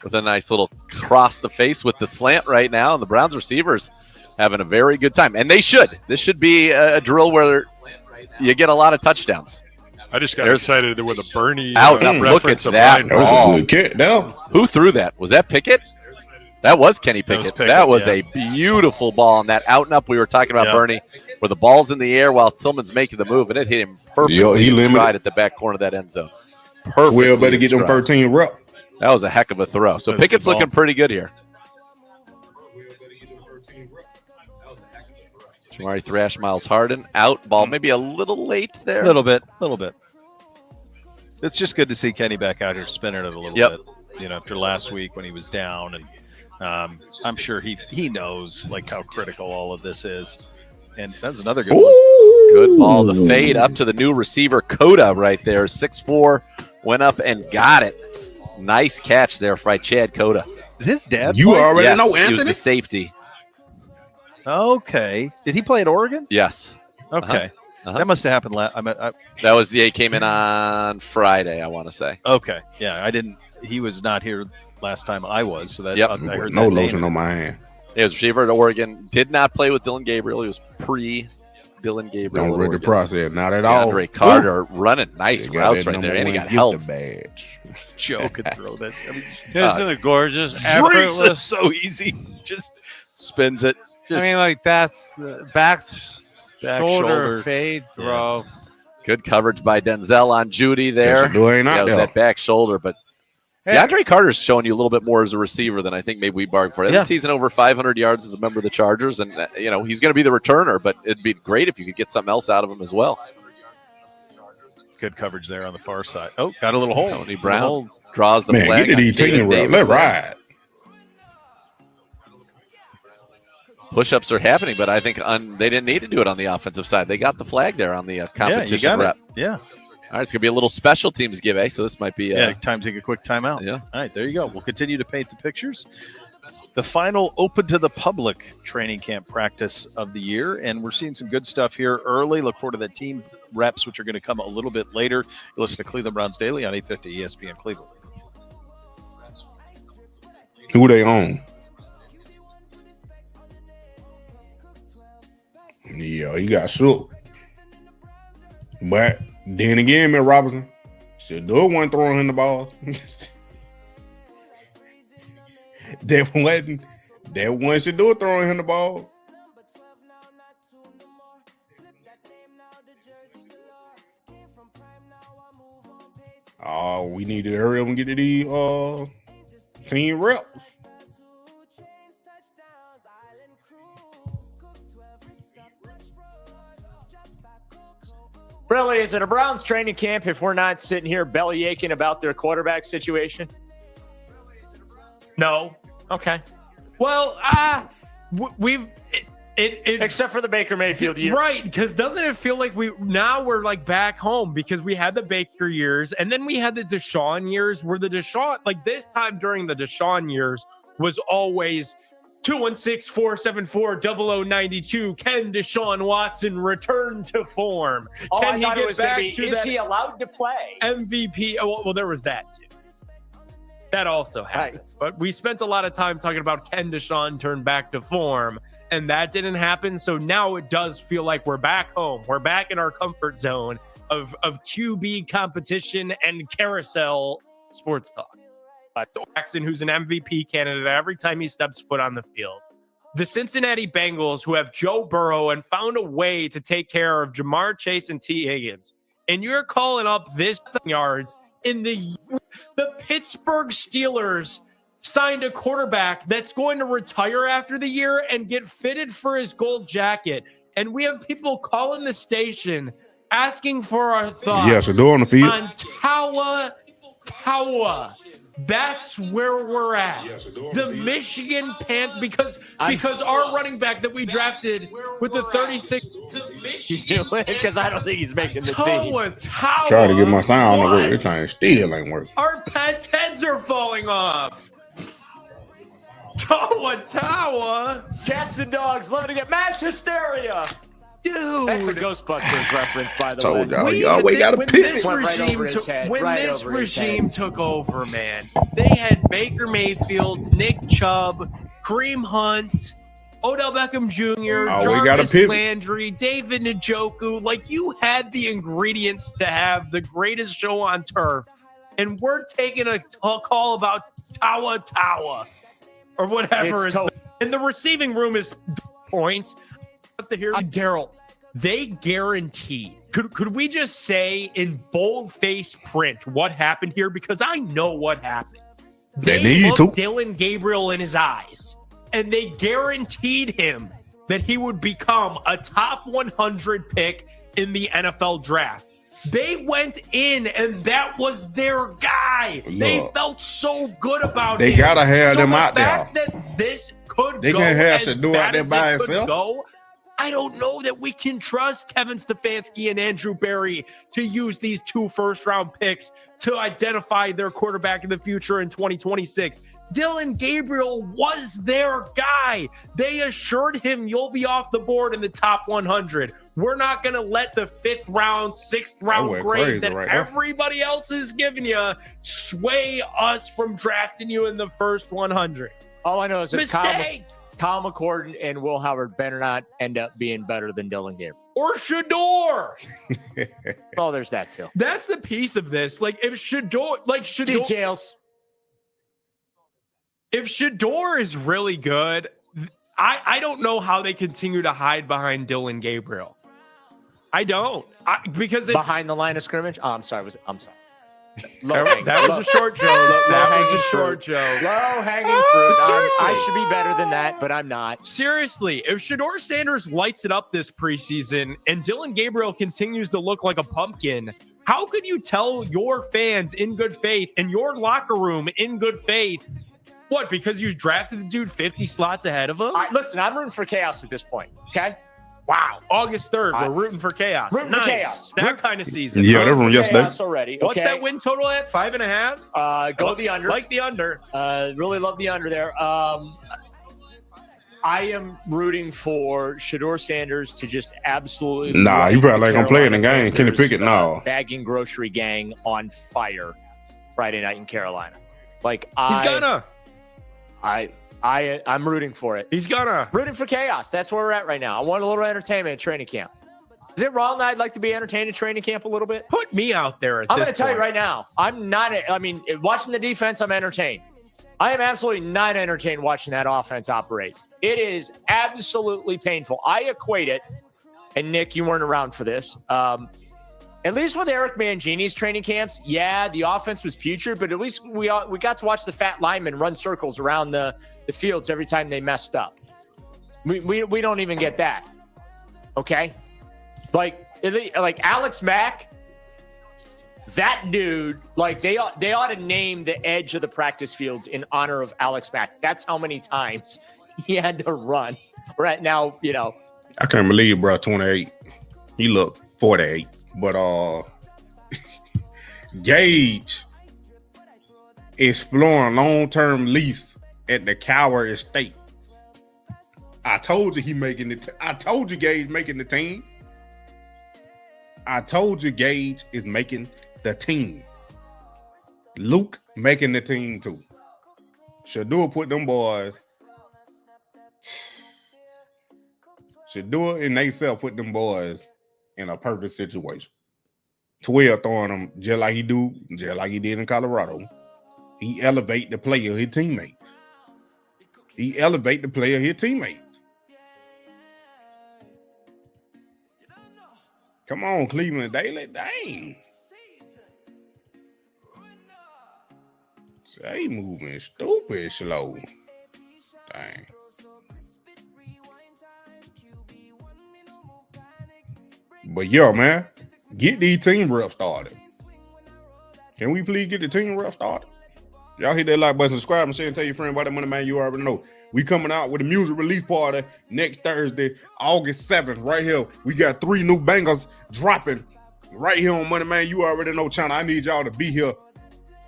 with a nice little cross the face with the slant right now. And the Browns receivers having a very good time. And they should. This should be a drill where you get a lot of touchdowns. I just got There's- excited with a Bernie Out. Look reference at of that mine. That was ball. a good kick. No, Who threw that? Was that Pickett? That was Kenny That was Pickett. Pickett, That was yeah. a beautiful ball. And that out and up we were talking about, Yeah. Bernie, where the ball's in the air while Tillman's making the move, and it hit him perfectly Yo, he in limited. stride at the back corner of that end zone. Perfect. 12 better get them 13 reps. That was a heck of a throw. So That's a Pickett's good ball. looking pretty good here. Jamari Thrash, Miles Harden, out. Ball maybe a little late there. A little bit. It's just good to see Kenny back out here spinning it a little Yep. bit. You know, after last week when he was down, and I'm sure he knows like how critical all of this is. And that's another good one. Good ball. The fade up to the new receiver, Coda, right there. 6'4", went up and got it. Nice catch there by Chad Coda. Did his dad You play? already Yes, know he was Anthony. the safety. Okay. Did he play at Oregon? Yes. Okay. That must have happened That was, he came in on Friday, I want to say. Okay. Yeah, I didn't. He was not here last time I was, so that Yep. I heard No that lotion name. on my hand. He was receiver at Oregon. Did not play with Dillon Gabriel. He was pre-Dillon Gabriel. Don't at read the Oregon. process. Not at all. DeAndre Carter running nice They got routes that right there, number and he one got gift help. the badge. Joe could throw that. I mean, Isn't it gorgeous? Drees is Effortless. so easy. Just spins it. Just I mean, like that's the back shoulder shoulder. fade throw. Good coverage by Denzel on Judy there. Shedeur ain't That out was there. that back shoulder, but DeAndre Carter's showing you a little bit more as a receiver than I think maybe we bargained for. Yeah. This season over 500 yards as a member of the Chargers, and he's going to be the returner, but it'd be great if you could get something else out of him as well. Good coverage there on the far side. Oh, got a little hole. Tony Brown draws the Man, flag. get to on these David team Davis Let's there. ride. Push-ups are happening, but I think they didn't need to do it on the offensive side. They got the flag there on the competition yeah, you got rep. it. Yeah. All right, it's going to be a little special teams give, so this might be Yeah, time to take a quick timeout. Yeah. All right, there you go. We'll continue to paint the pictures. The final open to the public training camp practice of the year, and we're seeing some good stuff here early. Look forward to the team reps, which are going to come a little bit later. You listen to Cleveland Browns Daily on 850 ESPN Cleveland. Who they own? Yeah, you got shook. But then again, Mitt Robinson, Shedeur wasn't throwing him the ball. that wasn't Shedeur throwing him the ball. Oh, we need to hurry up and get to the team reps. Really, is it a Browns training camp if we're not sitting here belly aching about their quarterback situation? No. Okay. Well, Except for the Baker Mayfield year. Right, because doesn't it feel like we're like back home because we had the Baker years and then we had the Deshaun years where the Deshaun, like this time during the Deshaun years was always 216-474-0092. Can Deshaun Watson return to form? Oh, Can I he thought it get was gonna back be, to is that he allowed to play? MVP? Oh, well, there was that too. That also happened. But we spent a lot of time talking about can Deshaun turn back to form, and that didn't happen. So now it does feel like we're back home. We're back in our comfort zone of QB competition and carousel sports talk. Jackson, who's an MVP candidate every time he steps foot on the field. The Cincinnati Bengals, who have Joe Burrow and found a way to take care of Jamar Chase and T. Higgins. And you're calling up this yards in the Pittsburgh Steelers signed a quarterback that's going to retire after the year and get fitted for his gold jacket. And we have people calling the station asking for our thoughts Shedeur on the field. on Tawa. That's where we're at. The Michigan because our running back that we drafted with the 36. Because I don't think he's making the team. Tawa. Try to get my sound to work. This thing still ain't working. Our pets' heads are falling off. Tawa. Cats and dogs loving to get mass hysteria. Dude. That's a Ghostbusters reference, by the Told way. y'all, you always got a when pick. this Went right regime over his took, head, when right this over his regime head. took over, man, they had Baker Mayfield, Nick Chubb, Kareem Hunt, Odell Beckham Jr., Oh, we got a Jarvis pivot. Landry, David Njoku. Like, you had the ingredients to have the greatest show on turf, and we're taking a call about Tawa or whatever. It's And the receiving room is points. Wants to hear Daryl. They guaranteed. Could we just say in bold-faced print what happened here? Because I know what happened. They They need looked to. Dillon Gabriel in his eyes, and they guaranteed him that he would become a top 100 pick in the NFL draft. They went in, and that was their guy. They felt so good about They him. gotta have them out the there. fact that this could They go can have as Shedeur bad out there as by it could himself. go, I don't know that we can trust Kevin Stefanski and Andrew Berry to use these 2 first-round picks to identify their quarterback in the future in 2026. Dillon Gabriel was their guy. They assured him you'll be off the board in the top 100. We're not going to let the 5th round, 6th round grade that everybody else is giving you sway us from drafting you in the first 100. All I know is that Kyle McCord and Will Howard better not end up being better than Dillon Gabriel. Or Shedeur. Oh, there's that too. That's the piece of this. Like if Shedeur, details. If Shedeur is really good, I don't know how they continue to hide behind Dillon Gabriel. I don't. Because behind the line of scrimmage. Oh, I'm sorry. I'm sorry. That was a short joke. That was a short joke. Low hanging fruit. I should be better than that, but I'm not. Seriously, if Shedeur Sanders lights it up this preseason and Dillon Gabriel continues to look like a pumpkin, how could you tell your fans in good faith and your locker room in good faith? What, because you drafted the dude 50 slots ahead of him? Listen, I'm rooting for chaos at this point, okay? Wow. August 3rd, we're rooting for chaos. Rooting for chaos. That kind of season. Yeah, they're from yesterday. Already. Okay. What's that win total at? 5.5? Go the under. Like the under. Really love the under there. I am rooting for Shedeur Sanders to just absolutely. Nah, you probably ain't gonna play in the game. Kenny Pickett, no. Bagging grocery gang on fire Friday night in Carolina. He's gonna. I'm rooting for it. He's gonna. Rooting for chaos. That's where we're at right now. I want a little entertainment at training camp. Is it wrong that I'd like to be entertained at training camp a little bit? Put me out there I'm going to tell you right now. I'm not. I mean, watching the defense, I'm entertained. I am absolutely not entertained watching that offense operate. It is absolutely painful. I equate it, and Nick, you weren't around for this. At least with Eric Mangini's training camps, yeah, the offense was putrid, but at least we got to watch the fat linemen run circles around the fields every time they messed up. We don't even get that. Okay? Like Alex Mack, that dude, they ought to name the edge of the practice fields in honor of Alex Mack. That's how many times he had to run. Right now, I can't believe, bro, 28. He looked 48. But Gage exploring long-term lease at the Cowher Estate. I told you he making it. I told you Gage making the team. I told you Gage is making the team. Luke making the team too. Shedeur put them boys. Shedeur and theyself put them boys in a perfect situation. 12 throwing them just like he did in Colorado. He elevate the player, his teammates. Come on, Cleveland Daily. Dang. They moving stupid slow. Dang. But yeah, man, get these team reps started. Can we please get the team reps started? Y'all hit that like button, subscribe, and share, and tell your friend about that Moneymane. You already know. We coming out with a music release party next Thursday, August 7th, right here. We got 3 new bangers dropping right here on Moneymane. You already know channel. I need y'all to be here.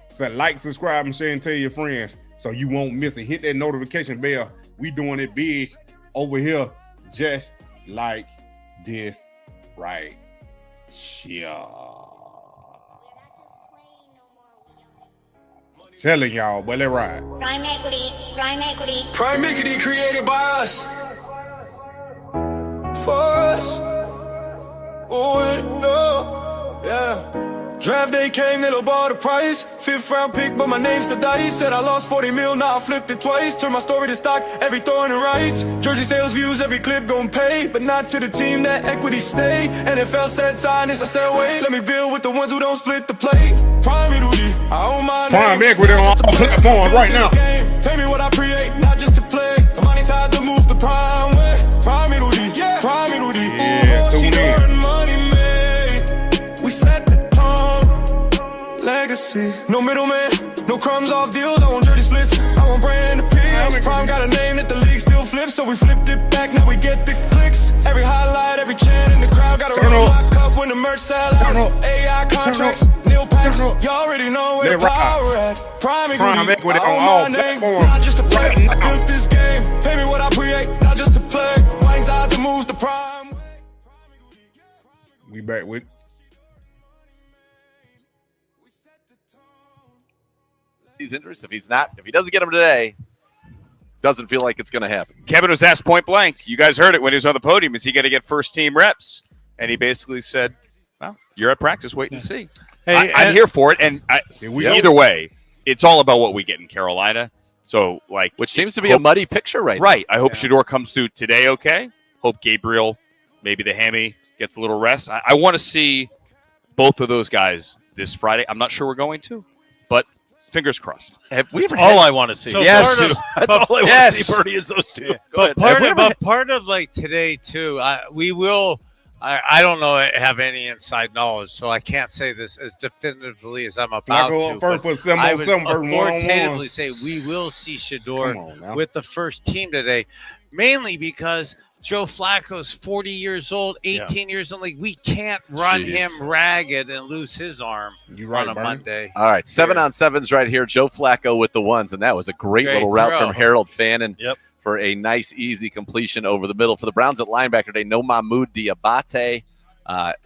So like, subscribe, and share, and tell your friends so you won't miss it. Hit that notification bell. We doing it big over here, just like this right here. Telling y'all, but let's ride. Prime equity, prime equity. Prime equity created by us. For us. Oh, no. Yeah. Draft day came, they low ball the price. 5th round pick, but my name's the dice. Said I lost 40 mil, now I flipped it twice. Turn my story to stock, every throw in the rights. Jersey sales views, every clip gon' pay. But not to the team that equity stay. NFL said sign this, I said wait. Let me build with the ones who don't split the plate. Prime equity, I own my name. Prime equity on all platforms right now. Pay me what I create, not just to play. The money tied to move the prime way. Prime equity, yeah. Prime equity. Yeah, Ooh, she doing money made. We set So we flipped it back, now we get the clicks. Every highlight, every chant in the crowd. Gotta roll my cup when the merch sell out. AI contracts, Neil packs. You already know where the power at. Prime equity on all platforms. Not just to play, I built this game. Pay me what I create, not just to play. Wings out the moves, the prime. We back with He's interested. If he doesn't get him today, doesn't feel like it's going to happen. Kevin was asked point blank. You guys heard it when he was on the podium. Is he going to get first team reps? And he basically said, well, you're at practice. Wait and see. Hey, I'm here for it. And either way, it's all about what we get in Carolina. So, which seems to be a muddy picture right now. Right. I hope Shedeur comes through today okay. Hope Gabriel, maybe the hammy, gets a little rest. I want to see both of those guys this Friday. I'm not sure we're going to, but fingers crossed. That's all I want to see. So That's all I want to see, Bernie, is those two. But part of like today too, we will. I don't know, have any inside knowledge, so I can't say this as definitively as I'm about to. I would authoritatively say we will see Shedeur with the first team today, mainly because Joe Flacco's 40 years old, 18 years old. Like, we can't run him ragged and lose his arm on a Monday. All right, 7-on-7s right here. Joe Flacco with the ones, and that was a great little route from Harold Fannin for a nice, easy completion over the middle. For the Browns at linebacker today, no Mahmoud Diabate.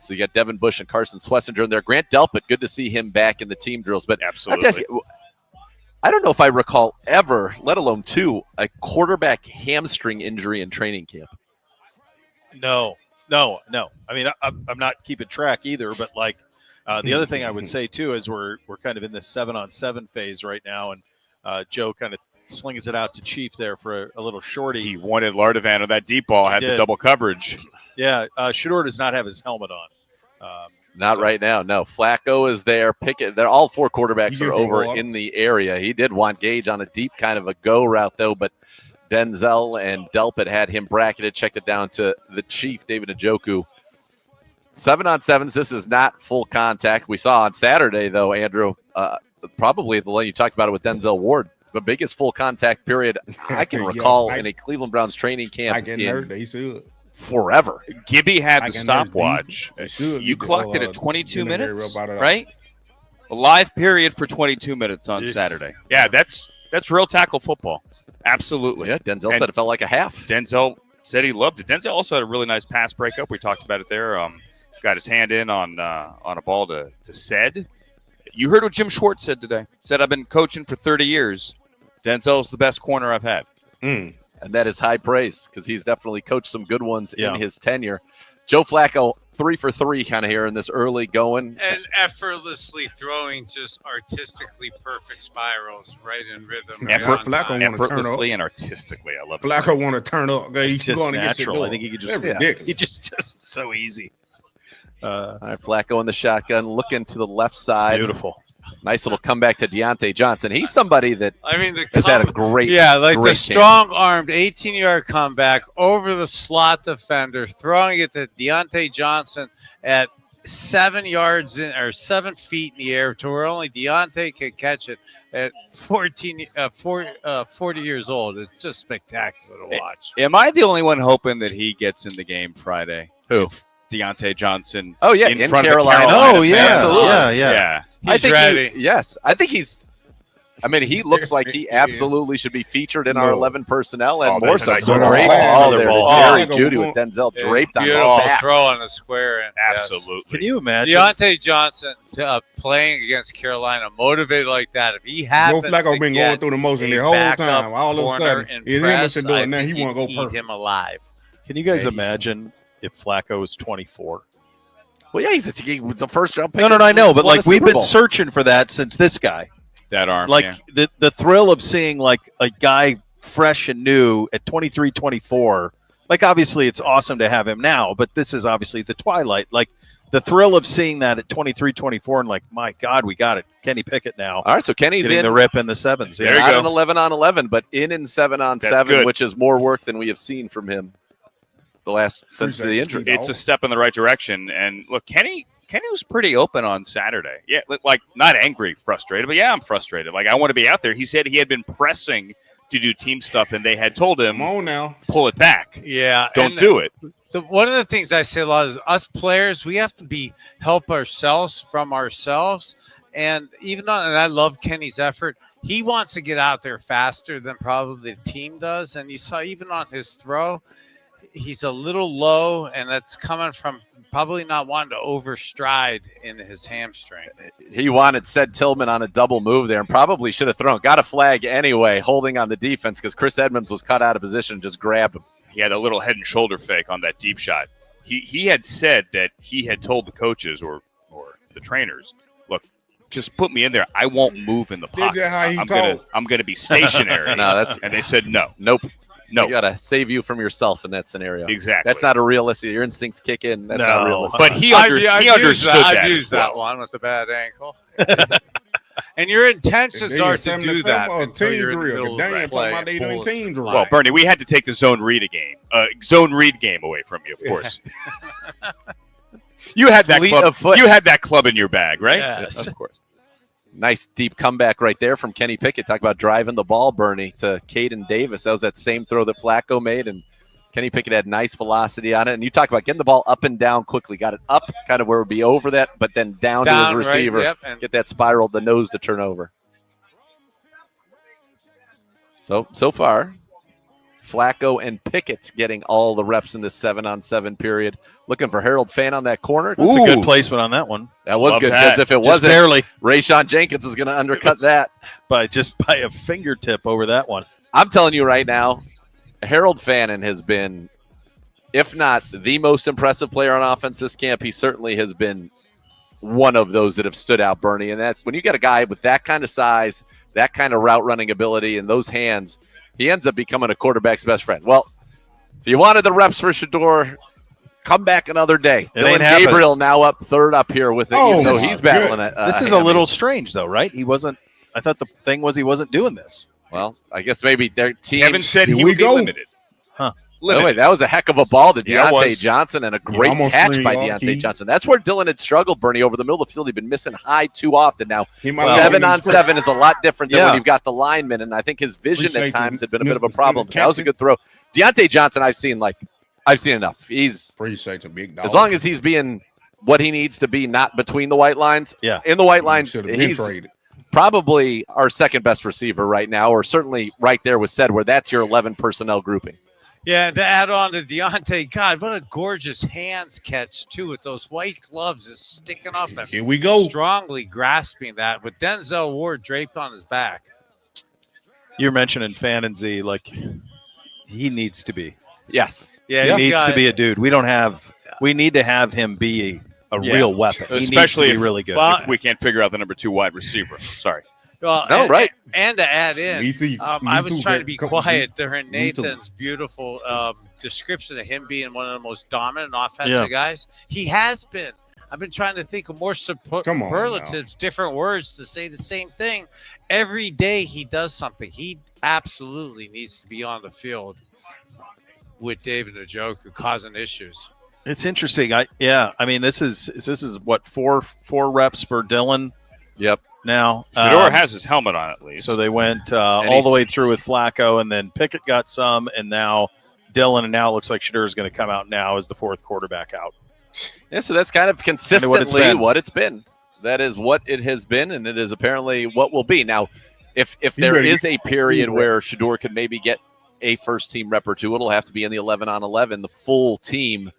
So you got Devin Bush and Carson Schlesinger in there. Grant Delpit, good to see him back in the team drills. But absolutely. I don't know if I recall ever, let alone two, a quarterback hamstring injury in training camp. No. I mean, I'm not keeping track either, but the other thing I would say too is we're kind of in this 7-on-7 phase right now, and Joe kind of slings it out to Chief there for a little shorty. He wanted Lardavan on that deep ball, had the double coverage. Yeah, Shedeur does not have his helmet on. Not right now. No, Flacco is there. Pickett. They're all four quarterbacks are over in the area. He did want Gage on a deep kind of a go route though, but Denzel and Delpit had him bracketed. Checked it down to the Chief, David Njoku. 7-on-7s. This is not full contact. We saw on Saturday though, Andrew, probably the one you talked about it with Denzel Ward, the biggest full contact period I can recall in a Cleveland Browns training camp forever. Gibby had the stopwatch. You clocked it at 22 minutes, right? A live period for 22 minutes on Saturday. Yeah, that's real tackle football. Absolutely. Yeah, Denzel said it felt like a half. Denzel said he loved it. Denzel also had a really nice pass breakup. We talked about it there. Got his hand in on a ball to Sed. You heard what Jim Schwartz said today. Said, I've been coaching for 30 years. Denzel's the best corner I've had. And that is high praise because he's definitely coached some good ones in his tenure. Joe Flacco, 3 for 3 kind of here in this early going. And effortlessly throwing just artistically perfect spirals right in rhythm. Effortlessly and artistically. I love it. Flacco want to turn up. He's just natural. I think he could just he just so easy. All right, Flacco in the shotgun, looking to the left side. It's beautiful. Nice little comeback to Dillon Johnson. He's somebody that has had a great the strong-armed 18-yard comeback over the slot defender, throwing it to Dillon Johnson at 7 yards in or 7 feet in the air to where only Deontay can catch it at 40 years old. It's just spectacular to watch. Am I the only one hoping that he gets in the game Friday? Who? Dillon Johnson. Oh, yeah, in front Carolina. Of the Carolina. Oh, yeah. Absolutely. Yeah. He's ready. I think he's. I mean, he looks like he absolutely should be featured in our 11 personnel and more so. Great ball there to Jerry Jeudy with Denzel draped on his back. Throw on the square. Absolutely. Can you imagine? Dillon Johnson playing against Carolina, motivated like that. If he happens Joe Flacco been going through the motion the whole time. All of a sudden, it's him and Shedeur. Now he want to go perfect. Him alive. Can you guys imagine if Flacco was 24? Well, yeah, he's a first-round pick. No, I know, but like we've been searching for that since this guy. That arm, like the thrill of seeing like a guy fresh and new at 23, 24. Like obviously it's awesome to have him now, but this is obviously the twilight. Like the thrill of seeing that at 23, 24, and like, my God, we got it. Kenny Pickett now. All right, so Kenny's getting in the rip in the 7s. Yeah, not an 11-on-11, but in 7-on-7, which is more work than we have seen from him since the injury. It's a step in the right direction. And look, Kenny was pretty open on Saturday. Yeah, like not angry, frustrated, but yeah, I'm frustrated. Like I want to be out there. He said he had been pressing to do team stuff, and they had told him, Come on now. pull it back. Yeah. Don't do it. So one of the things I say a lot is us players, we have to help ourselves from ourselves. And and I love Kenny's effort. He wants to get out there faster than probably the team does. And you saw even on his throw, he's a little low, and that's coming from probably not wanting to overstride in his hamstring. He wanted said Tillman on a double move there and probably should have thrown. Got a flag anyway, holding on the defense because Chris Edmonds was cut out of position and just grabbed him. He had a little head and shoulder fake on that deep shot. He had said that he had told the coaches or the trainers, look, just put me in there. I won't move in the pocket. I'm gonna be stationary. And they said no. Nope. No. You gotta save you from yourself in that scenario. Exactly. That's not a realistic. Your instincts kick in. That's not realistic. But he understood that. I've used that one with the bad ankle. And your intentions are to do that until you're in the middle of play. Well, Bernie, we had to take the zone read game away from you, of course. You had that club. You had that club in your bag, right? Yes, of course. Nice deep comeback right there from Kenny Pickett. Talk about driving the ball, Bernie, to Caden Davis. That was that same throw that Flacco made, and Kenny Pickett had nice velocity on it. And you talk about getting the ball up and down quickly. Got it up, kind of where it would be over that, but then down to his receiver. Right, yep, get that spiral, the nose to turn over. So far, Flacco and Pickett getting all the reps in this 7-on-7 period. Looking for Harold Fan on that corner. That's a good placement on that one. That was good because if it wasn't, barely, Rayshawn Jenkins is going to undercut that by a fingertip over that one. I'm telling you right now, Harold Fannin has been, if not the most impressive player on offense this camp, he certainly has been one of those that have stood out, Bernie. And that when you get a guy with that kind of size, that kind of route running ability, and those hands, he ends up becoming a quarterback's best friend. Well, if you wanted the reps for Shedeur, come back another day. Dillon Gabriel now up third up here with it, so he's battling it. This is a little strange, though, right? He wasn't. I thought the thing was he wasn't doing this. Well, I guess maybe their team. Kevin said he would be limited. Huh. Wait, that was a heck of a ball to Deontay Johnson and a great catch by Deontay Johnson. That's where Dillon had struggled, Bernie, over the middle of the field. He'd been missing high too often. Now, 7-on-7 is a lot different than when you've got the lineman, and I think his vision at times had been a bit of a problem. That was a good throw. Deontay Johnson, I've seen enough. He's appreciate a big dog. As long as he's being what he needs to be, not between the white lines. Yeah. In the white lines, he's traded. Probably our second best receiver right now, or certainly right there with said where that's your 11 personnel grouping. Yeah, to add on to Deontay, God, what a gorgeous hands catch, too, with those white gloves just sticking up and here we go. Strongly grasping that with Denzel Ward draped on his back. You're mentioning Fannin Z, like he needs to be. Yes. Yeah, he needs to be a dude. We need to have him be a real weapon. He Especially needs to be really good. If we can't figure out the number 2 wide receiver. Sorry. Well, and to add in, I was trying to be quiet during Nathan's beautiful description of him being one of the most dominant offensive guys. He has been. I've been trying to think of more superlatives, different words to say the same thing. Every day he does something. He absolutely needs to be on the field with David Njoku causing issues. It's interesting. I mean, this is what four reps for Dillon. Yep. Now Shedeur has his helmet on at least. So they went all the way through with Flacco, and then Pickett got some, and now Dillon, and now it looks like Shedeur is going to come out now as the fourth quarterback out. Yeah, so that's kind of consistently what it's been. That is what it has been, and it is apparently what will be. Now, if there is a period where Shedeur could maybe get a first-team rep or two, it'll have to be in the 11-on-11, the full team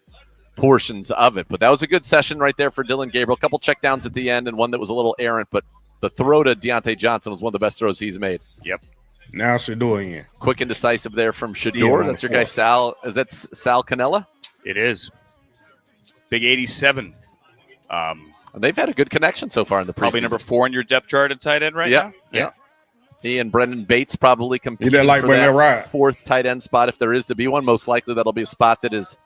portions of it. But that was a good session right there for Dillon Gabriel. A couple checkdowns at the end and one that was a little errant, but the throw to Deontay Johnson was one of the best throws he's made. Yep. Now Shedeur in. Quick and decisive there from Shedeur. That's your guy, Sal. Is that Sal Canella? It is. Big 87. They've had a good connection so far in the preseason. Probably number 4 in your depth chart at tight end now? Yeah. He and Brendan Bates probably compete for that fourth tight end spot if there is to be one. Most likely that'll be a spot that is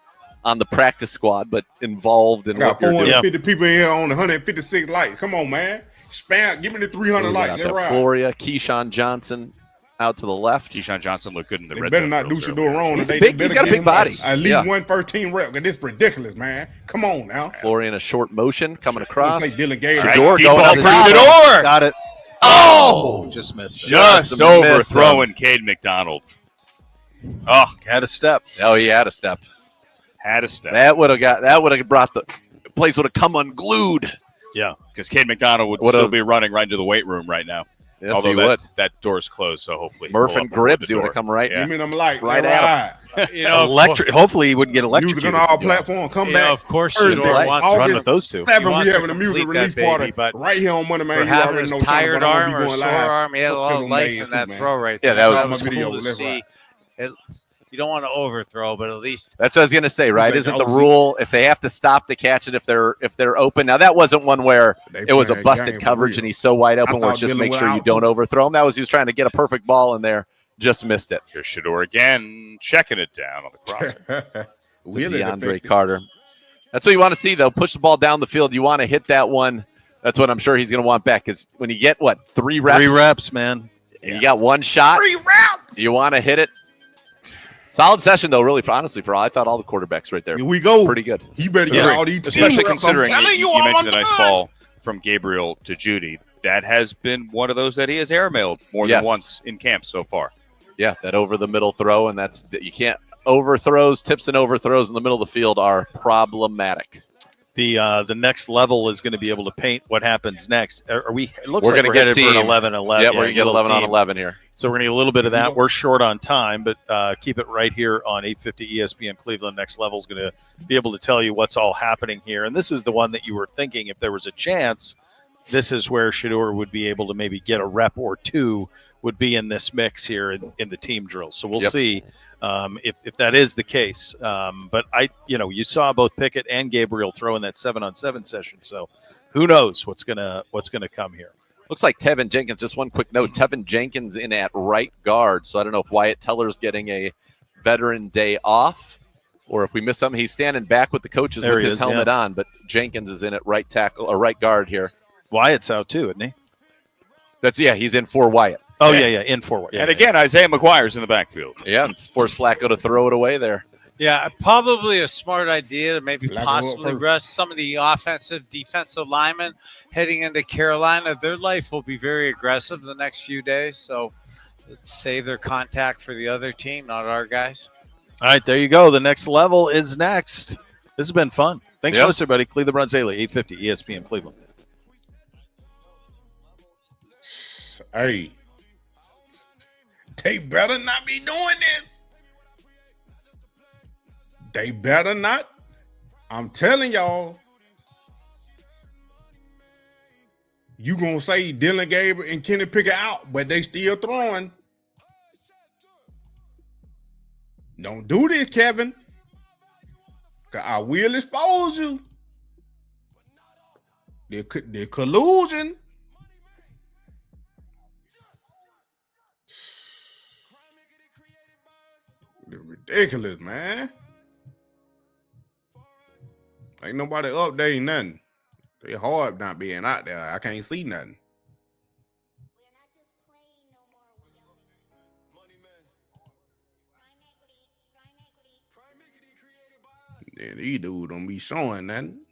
on the practice squad, but involved in what you're doing. 450 people in here on 156 likes. Come on, man. Spam, give me the 300 likes. That's right. Floria, Keyshawn Johnson out to the left. Keyshawn Johnson looked good in the red zone. Better not do Shedeur wrong. He's got a big body. At least one first-team rep. This is ridiculous, man. Come on now. Floria in a short motion coming across. Dillon Gabriel. Shedeur going up top. Got it. Oh, just missed it. Just overthrowing Cade McDonald. Oh, had a step. Oh, he had a step. Had a step. That would have brought the place would have come unglued. Yeah, because Cade McDonald would still be running right into the weight room right now. Yes, although he would. That door's closed, so hopefully Murph and Gribbs, he would have come right. You mean I'm like right at him. You know, electric. Hopefully, he wouldn't get electrocuted. Music on all platforms. Come back. Of course, Thursday, Shedeur wants to run with those two. 7, wants we to having a music complete release that party baby, but right here on Moneymane. for You having already his know tired something, but I'm arm gonna or be going sore live. arm, he had a lot of Fuck life them in that man. throw right Yeah, there. that So was cool video. to Let's see. You don't want to overthrow, but at least That's what I was gonna say, right? like Isn't the LC. rule if they have to stop to catch it if they're open? Now that wasn't one where They it was a playing that busted game for coverage real. and he's so wide open I where it's thought just Dillon make went sure you out, don't too. overthrow him. That was he was trying to get a perfect ball in there, just missed it. Here's Shedeur again, checking it down on the crosser. To Really DeAndre affected. Carter. That's what you want to see, though. Push the ball down the field. You want to hit that one. That's what I'm sure he's going to want back. Because when you get, 3 reps? 3 reps, man. And you got 1 shot. 3 reps. You want to hit it. Solid session, though, really, honestly, I thought all the quarterbacks right there. Here we go. Pretty good. He better get all these Especially team reps. I'm considering telling you all mentioned the I'm nice done. ball from Gabriel to Judy. That has been one of those that he has airmailed more Yes. than once in camp so far. Yeah, that over-the-middle throw, and you can't overthrows, tips and overthrows in the middle of the field are problematic. The next level is going to be able to paint what happens next. Are we? It looks We're like gonna we're get headed for an team. 11-11. Yeah, we're going to get 11 on team. 11 here. So we're going to get a little bit of that. We're short on time, but keep it right here on 850 ESPN Cleveland. Next Level is going to be able to tell you what's all happening here. And this is the one that you were thinking if there was a chance, this is where Shedeur would be able to maybe get a rep or 2 would be in this mix here in the team drills. So we'll see if that is the case. But you saw both Pickett and Gabriel throw in that 7-on-7 session. So who knows what's gonna come here. Looks like Tevin Jenkins, just one quick note, Tevin Jenkins in at right guard. So I don't know if Wyatt Teller's getting a veteran day off or if we miss something. He's standing back with the coaches There with he his is, helmet on, but Jenkins is in at right tackle or right guard here. Wyatt's out too, isn't he? He's in for Wyatt. Oh, yeah, in forward. And again, Isaiah McGuire's in the backfield. Yeah, force Flacco to throw it away there. Yeah, probably a smart idea to maybe Flacco possibly first. rest some of the offensive, defensive linemen heading into Carolina. Their life will be very aggressive the next few days, so let's save their contact for the other team, not our guys. All right, there you go. The next level is next. This has been fun. Thanks Yep. for listening, everybody. Cleveland Runs Daily, 850 ESPN Cleveland. Hey, they better not be doing this. They better not. I'm telling y'all. You gonna say Dillon Gabriel and Kenny Pickett out, but they still throwing. Don't do this, Kevin. 'Cause I will expose you. They're collusion. They're ridiculous, man. Ain't nobody updating nothing. They hard not being out there. I can't see nothing. Yeah, these dudes don't be showing nothing.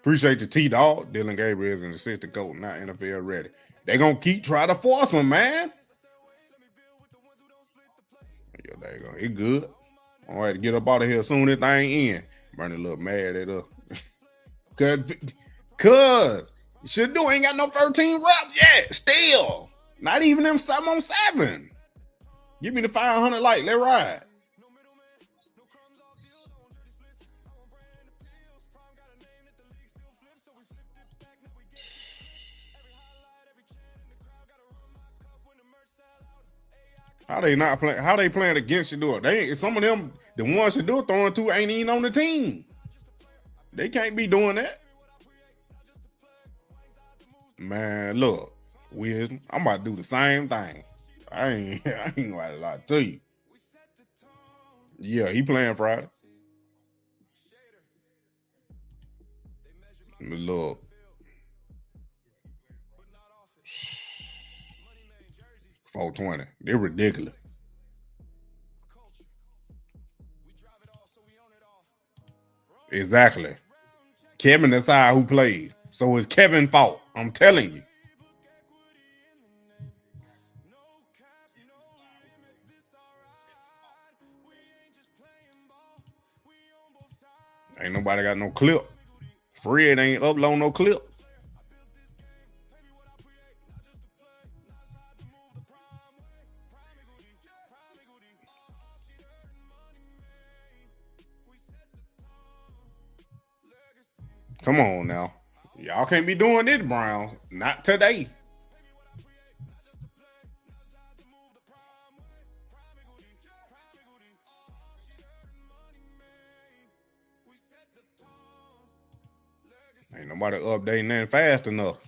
Appreciate the T-Dog. Dillon Gabriel is an assistant coach, not NFL ready. They gonna keep trying to force him, man. Yeah, there you go. He good. All right, get up out of here as soon as this thing in. Bernie look mad at us. Cause Shedeur ain't got no 13 reps yet. Still. Not even them 7-on-7. Give me the 500 light. Let's ride. How they not playing? How they playing against Shedeur? They ain't, some of them, the ones Shedeur throwing to, ain't even on the team. They can't be doing that. Man, look, Wisdom, I'm about to do the same thing. I ain't gonna lie to you. Yeah, he playing Friday. Look. 420. They're ridiculous. Exactly. Kevin decide who plays. So it's Kevin's fault. I'm telling you. Ain't nobody got no clip. Fred ain't upload no clip. Come on now. Y'all can't be doing this, Browns. Not today. Ain't nobody updating that fast enough.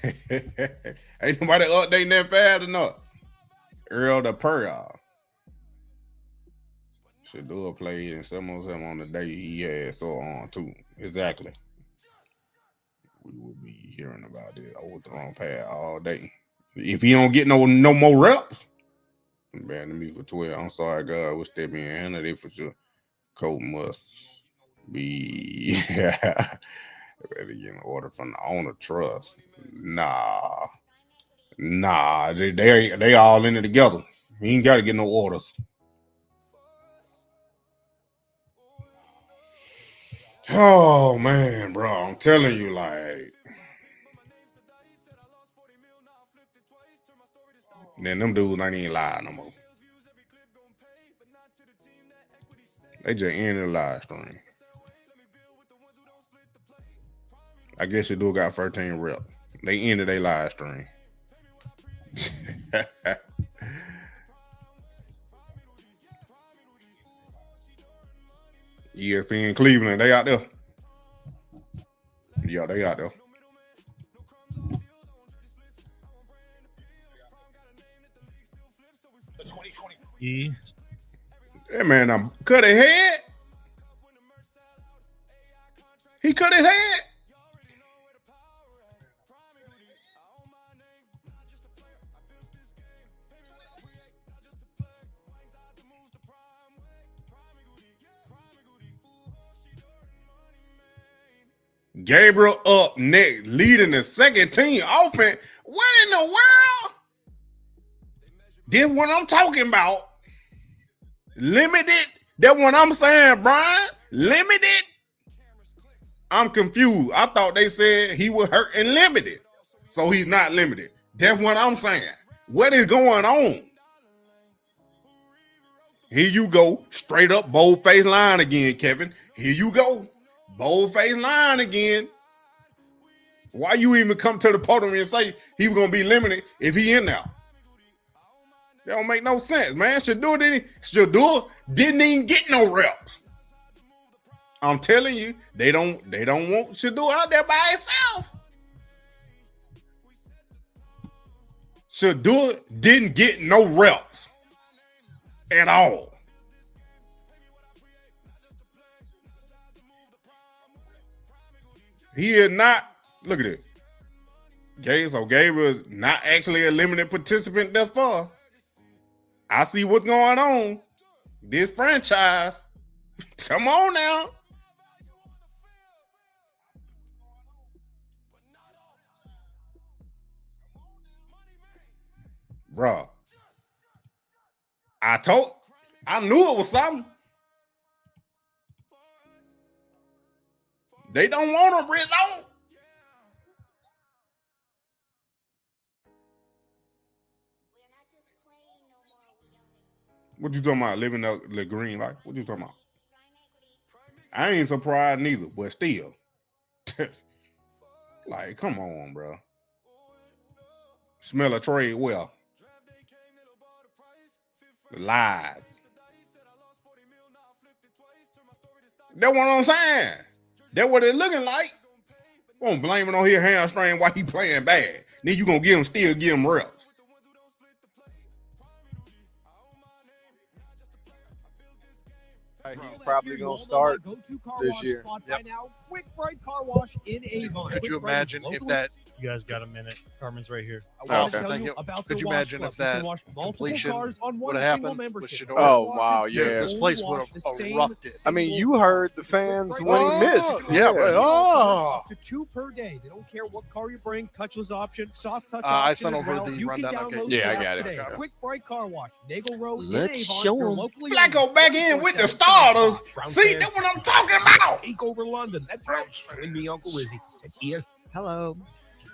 Ain't nobody updating that fast enough. Earl the Pearl. Shedeur played and some of them on the day he had so on too. Exactly. We will be hearing about this overthrown pass all day. If he don't get no more reps, bad to me for 12. I'm sorry, God. We'll step in and handle it for sure. Coach must be ready to get an order from the owner trust. Nah. They all in it together. He ain't got to get no orders. Oh man, bro, I'm telling you, like, then them dudes ain't even live no more. They just ended the live stream. I guess you do got 13 reps. They ended their live stream. ESPN Cleveland, they out there. Yeah, they out there. That man cut his head. He cut his head. Gabriel up next, leading the second team offense. What in the world? This what I'm talking about. Limited. That's what I'm saying, Brian. Limited. I'm confused. I thought they said he was hurt and limited. So he's not limited. That's what I'm saying. What is going on? Here you go. Straight up bold-faced line again, Kevin. Here you go. Bold-faced line again. Why you even come to the podium and say he was going to be limited if he in there? That don't make no sense, man. Shedeur didn't even get no reps. I'm telling you, they don't want Shedeur out there by himself. Shedeur didn't get no reps at all. He is not. Look at it. So Gabriel is not actually a limited participant thus far. I see what's going on. This franchise. Come on now. Bruh. I knew it was something. They don't want him, Rizzo. What you talking about? Living the green life? What you talking about? I ain't surprised neither, but still. Like, come on, bro. Smell a trade well. The lies. That's what I'm saying. That's what it's looking like. Won't blame it on his hamstring while he playing bad. Then you gonna still give him reps. He's probably going to start this year. Yep. Quick Bright Car Wash in Avon. Could you imagine if that You guys got a minute. Carmen's right here. I'll tell you about Could the you Wash imagine Club. if You can that watch multiple completion cars on one would have single happened with membership. Shedeur? Oh, wow, yeah. This place would have erupted. I mean, you heard the fans when he missed. Yeah, right. Oh. Up to 2 per day. They don't care what car you bring. Touchless option, soft touch I option sent as over well. the You can rundown. download Yeah, the I app got it. today. Okay. Quick Bright Car Wash. Nagel Road. Let's in Avon. show They're 'em. locally Flacco owned. back in with the starters. See, that's what I'm talking about. Take over London. That's right. Join me, Uncle Rizzy, at ES. Hello.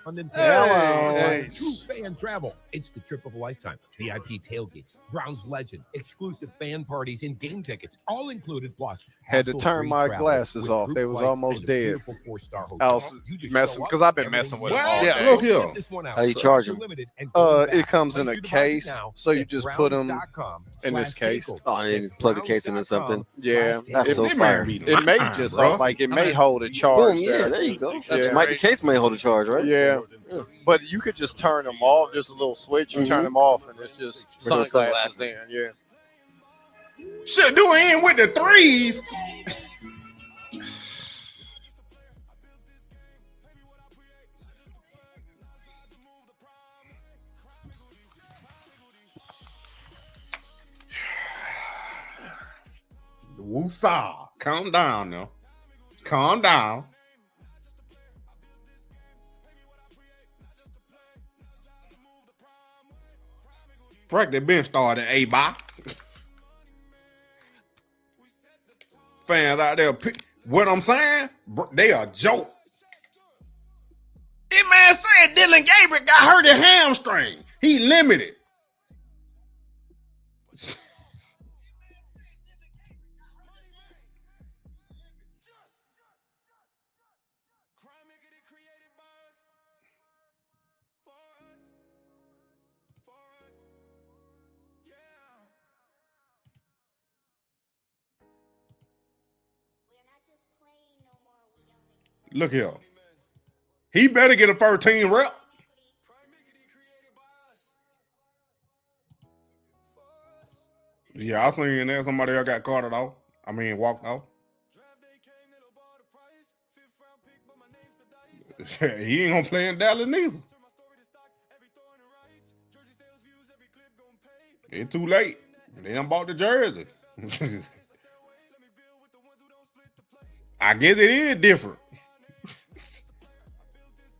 London. Hello. True fan travel. It's the trip of a lifetime. VIP tailgates, Browns legend, exclusive fan parties, and game tickets, all included. Plus, Had to turn hassle-free my travel glasses with off. group They was flights almost and a dead. beautiful 4-star hotel. I was You just messing show up, because I've been everything's messing with them Well, all yeah, day. look here. Check this one out. How do you charge You're them? limited and going back. It comes in Place a your deposit case, now so you at just put them in this case. browns.com/takeover. Oh, and then plug the case into something. Yeah, That's it, so That man fire. be it may lying, just bro. like it may hold a charge. Boom, yeah, there you go. That's Yeah. the case may hold a charge, right? Yeah, but you could just turn them off. Just a little switch. You turn them off, and it's just those sunglasses. sunglasses. Then, yeah. Shit, do in with the threes. Woosah. Calm down now. Calm down. Frank, they been started, A-Bot. Fans out there, what I'm saying, they a joke. This man said Dillon Gabriel got hurt at hamstring. He limited. Look here. He better get a first team rep. Yeah, I seen there somebody else got carted off. I mean, walked off. He ain't gonna play in Dallas neither. It's too late. They done bought the jersey. I guess it is different.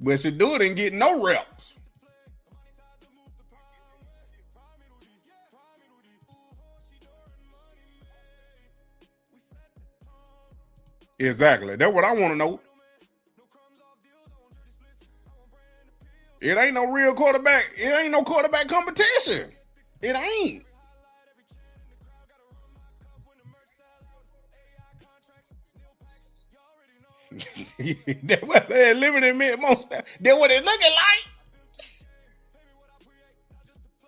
But Shedeur didn't get no reps. Exactly. That's what I want to know. It ain't no real quarterback. It ain't no quarterback competition. It ain't. That's what they're limited meant most. That's what it looking like.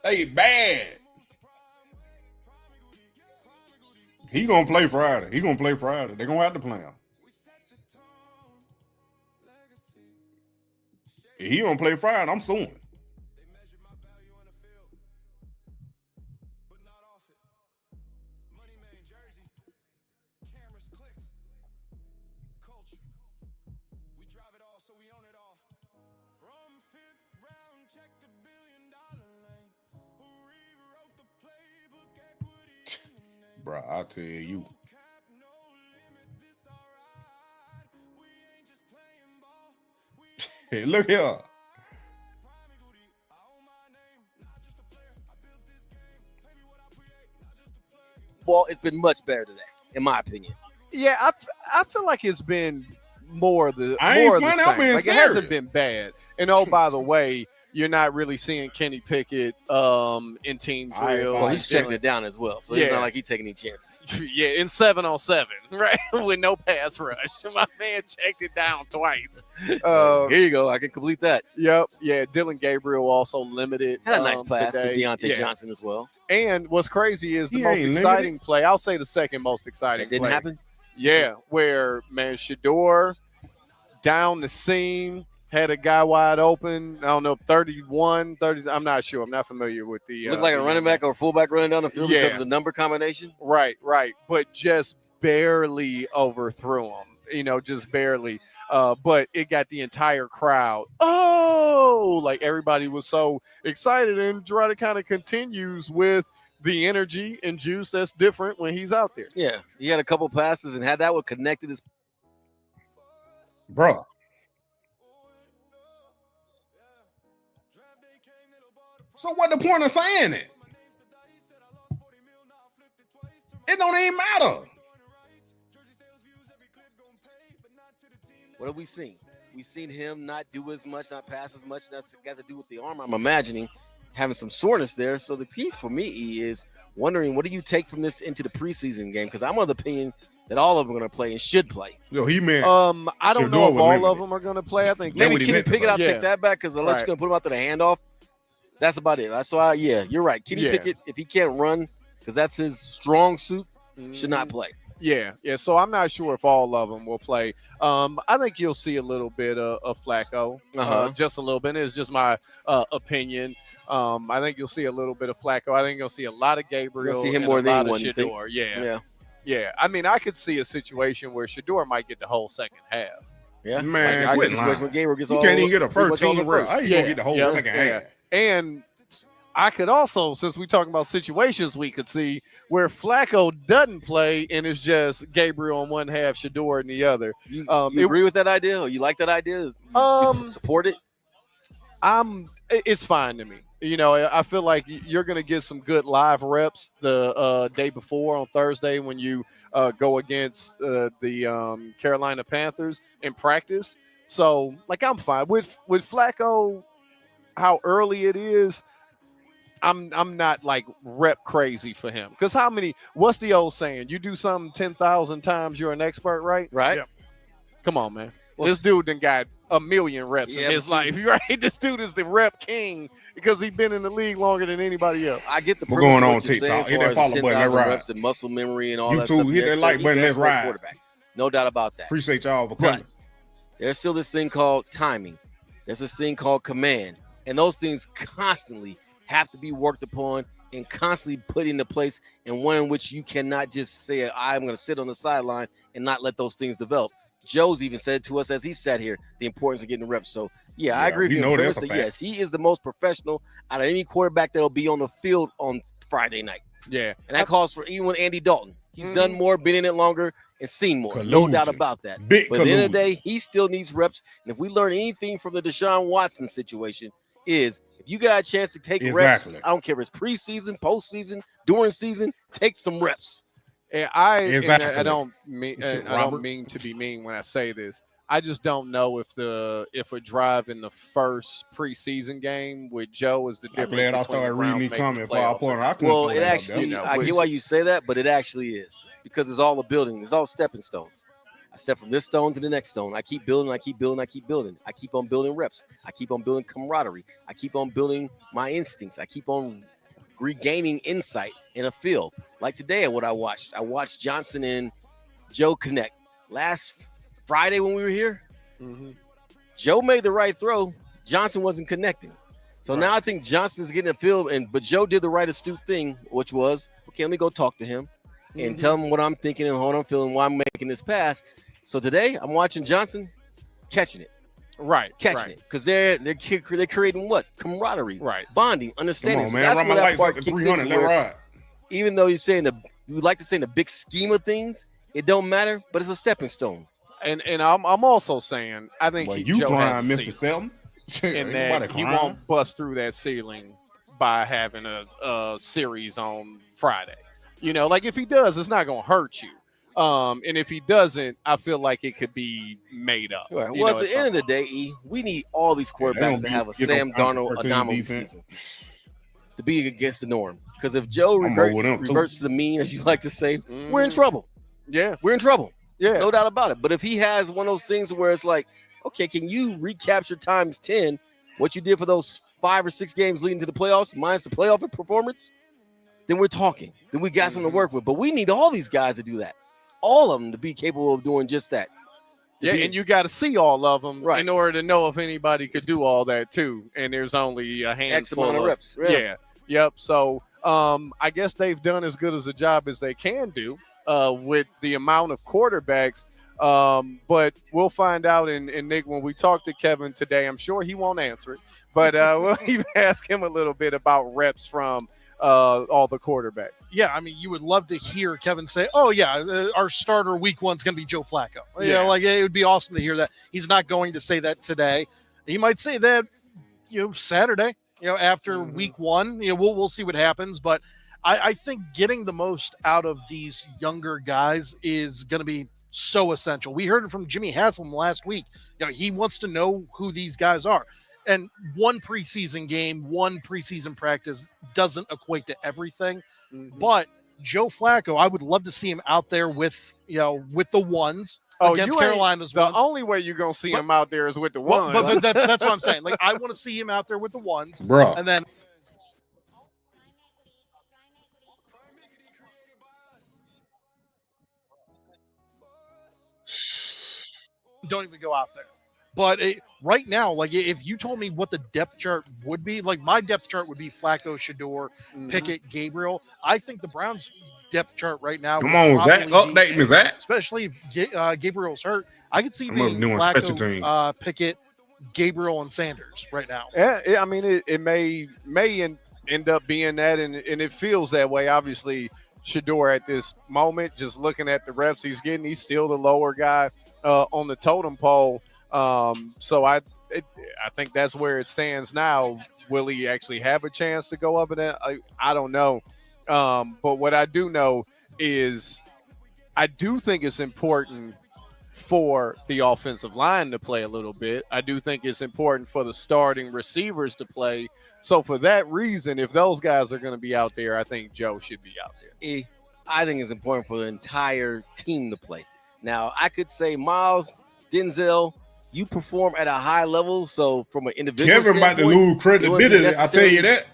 They bad. He gonna play Friday. He gonna play Friday. They gonna have to play him. He gonna play Friday. I'm suing. Bro, I'll tell you. Hey, look here. Well, it's been much better today, in my opinion. Yeah, I feel like it's been more of the I ain't more of the funny, I'm same. being Like it serious. hasn't been bad. And oh, by the way, you're not really seeing Kenny Pickett in team drill. Well, he's checking it down as well, so it's not like he's taking any chances. Yeah, in 7-on-7, right? With no pass rush. My man checked it down twice. Here you go. I can complete that. Yep. Yeah, Dillon Gabriel also limited. Had a nice pass today. to Deontay Yeah. Johnson as well. And what's crazy is the He most ain't exciting limited. play. I'll say the second most exciting That didn't play. happen? Yeah, where, man, Shedeur down the seam, had a guy wide open. I don't know, 31, 30. I'm not sure. I'm not familiar with the. Looked like a running back or fullback running down the field because of the number combination. Right. But just barely overthrew him. just barely. But it got the entire crowd. Oh, like everybody was so excited. And Girardi kind of continues with the energy and juice that's different when he's out there. Yeah, he had a couple passes and had that one connected his. Bruh. So what the point of saying it? It don't even matter. What have we seen? We've seen him not do as much, not pass as much. That's got to do with the arm. I'm imagining having some soreness there. So the key for me is wondering, what do you take from this into the preseason game? Because I'm of the opinion that all of them are going to play and should play. Yo, he meant. I don't know if all of them are going to play. I think maybe Kenny Pickett. I'll take that back because unless you're going to put him out to the handoff, that's about it. That's why. Yeah, you're right. Kenny Pickett, if he can't run, because that's his strong suit, should not play. Yeah. So I'm not sure if all of them will play. I think you'll see a little bit of Flacco, just a little bit. It's just my opinion. I think you'll see a little bit of Flacco. I think you'll see a lot of Gabriel. You'll see him more than anyone. Shedeur. Yeah. I mean, I could see a situation where Shedeur might get the whole second half. Yeah, man, like, Gabriel gets you can't even get a first team rep. How you gonna get the whole second half? And I could also, since we talking about situations, we could see where Flacco doesn't play and it's just Gabriel in one half, Shedeur in the other. You agree with that idea, or you like that idea? Support it? It's fine to me. I feel like you're going to get some good live reps the day before on Thursday when you go against the Carolina Panthers in practice. So, like, I'm fine with Flacco. How early it is, I'm not like rep crazy for him. Because what's the old saying? You do something 10,000 times, you're an expert, right? Right. Yep. Come on, man. This dude done got a million reps in his life, right? This dude is the rep king because he's been in the league longer than anybody else. I get the We're going on TikTok. Hit that follow button. Let's ride. Reps and muscle memory and all that YouTube, stuff. hit that like button. Let's ride. No doubt about that. Appreciate y'all for coming. But there's still this thing called timing. There's this thing called command. And those things constantly have to be worked upon and constantly put into place, and one in which you cannot just say, I'm going to sit on the sideline and not let those things develop. Joe's even said to us as he sat here, the importance of getting reps. So, I agree with you. Yes, he is the most professional out of any quarterback that'll be on the field on Friday night. Yeah. And that calls for even Andy Dalton. He's done more, been in it longer, and seen more. Collusion. No doubt about that. But at the end of the day, he still needs reps. And if we learn anything from the Deshaun Watson situation, is if you got a chance to take reps, I don't care if it's preseason, postseason, during season, take some reps. And I don't mean to be mean when I say this. I just don't know if a drive in the first preseason game with Joe is the difference. Glad I started reading these comments for our point. Well, it actually, I get why you say that, but it actually is because it's all a building. It's all stepping stones. I step from this stone to the next stone. I keep building. I keep building. I keep building. I keep on building reps. I keep on building camaraderie. I keep on building my instincts. I keep on regaining insight in a field. Like today, what I watched Johnson and Joe connect. Last Friday when we were here, Joe made the right throw. Johnson wasn't connecting. So now I think Johnson's getting the field, but Joe did the right astute thing, which was, okay, let me go talk to him and tell him what I'm thinking and what I'm feeling, why I'm making this pass. So today I'm watching Johnson catching it. Catching it. Because they're creating what? Camaraderie. Bonding, understanding. Come on, man. Run my lights up to 300. Let ride. Even though you're saying you like to say in the big scheme of things, it don't matter, but it's a stepping stone. And I'm also saying I think you crying, Mr. Selton, and that he won't bust through that ceiling by having a series on Friday. Like if he does, it's not going to hurt you. And if he doesn't, I feel like it could be made up. Right. Well, at the end of the day, we need all these quarterbacks to have a Sam Darnold anomaly season to be against the norm. Because if Joe reverts to the mean, as you like to say, we're in trouble. Yeah. We're in trouble. Yeah. No doubt about it. But if he has one of those things where it's like, okay, can you recapture times 10 what you did for those 5 or 6 games leading to the playoffs, minus the playoff performance, then we're talking. Then we got something to work with. But we need all these guys to do that. All of them to be capable of doing just that. Yeah, and you got to see all of them in order to know if anybody could do all that too. And there's only a handful X amount of reps. Yeah. Yep. So I guess they've done as good as a job as they can do with the amount of quarterbacks But we'll find out. And Nick, when we talk to Kevin today, I'm sure he won't answer it, but we'll even ask him a little bit about reps from all the quarterbacks. Yeah, I mean, you would love to hear Kevin say, "Oh yeah, our starter week 1's going to be Joe Flacco." You know, like it would be awesome to hear that. He's not going to say that today. He might say that, Saturday. After week 1. We'll see what happens. But I think getting the most out of these younger guys is going to be so essential. We heard it from Jimmy Haslam last week. He wants to know who these guys are. And one preseason game, one preseason practice doesn't equate to everything. But Joe Flacco, I would love to see him out there with the ones against Carolina's the ones. only way you're going to see him out there is with the ones. But that's what I'm saying. Like, I want to see him out there with the ones. Bro. And then don't even go out there. But right now, like, if you told me what the depth chart would be, like, my depth chart would be Flacco, Shedeur, Pickett, Gabriel. I think the Browns' depth chart right now. Come on, Zach. Update me, Zach. Especially if Gabriel's hurt. I could see I'm being doing special Flacco, teams. Pickett, Gabriel, and Sanders right now. Yeah, I mean, it may end up being that, and it feels that way. Obviously, Shedeur at this moment, just looking at the reps he's getting, he's still the lower guy on the totem pole. So I think that's where it stands now. Will he actually have a chance to go up in that? I don't know. But what I do know is I do think it's important for the offensive line to play a little bit. I do think it's important for the starting receivers to play. So for that reason, if those guys are going to be out there, I think Joe should be out there. I think it's important for the entire team to play. Now, I could say, Miles, Denzel, you perform at a high level. So from an individual Kevin about to lose credibility. I'll tell you that.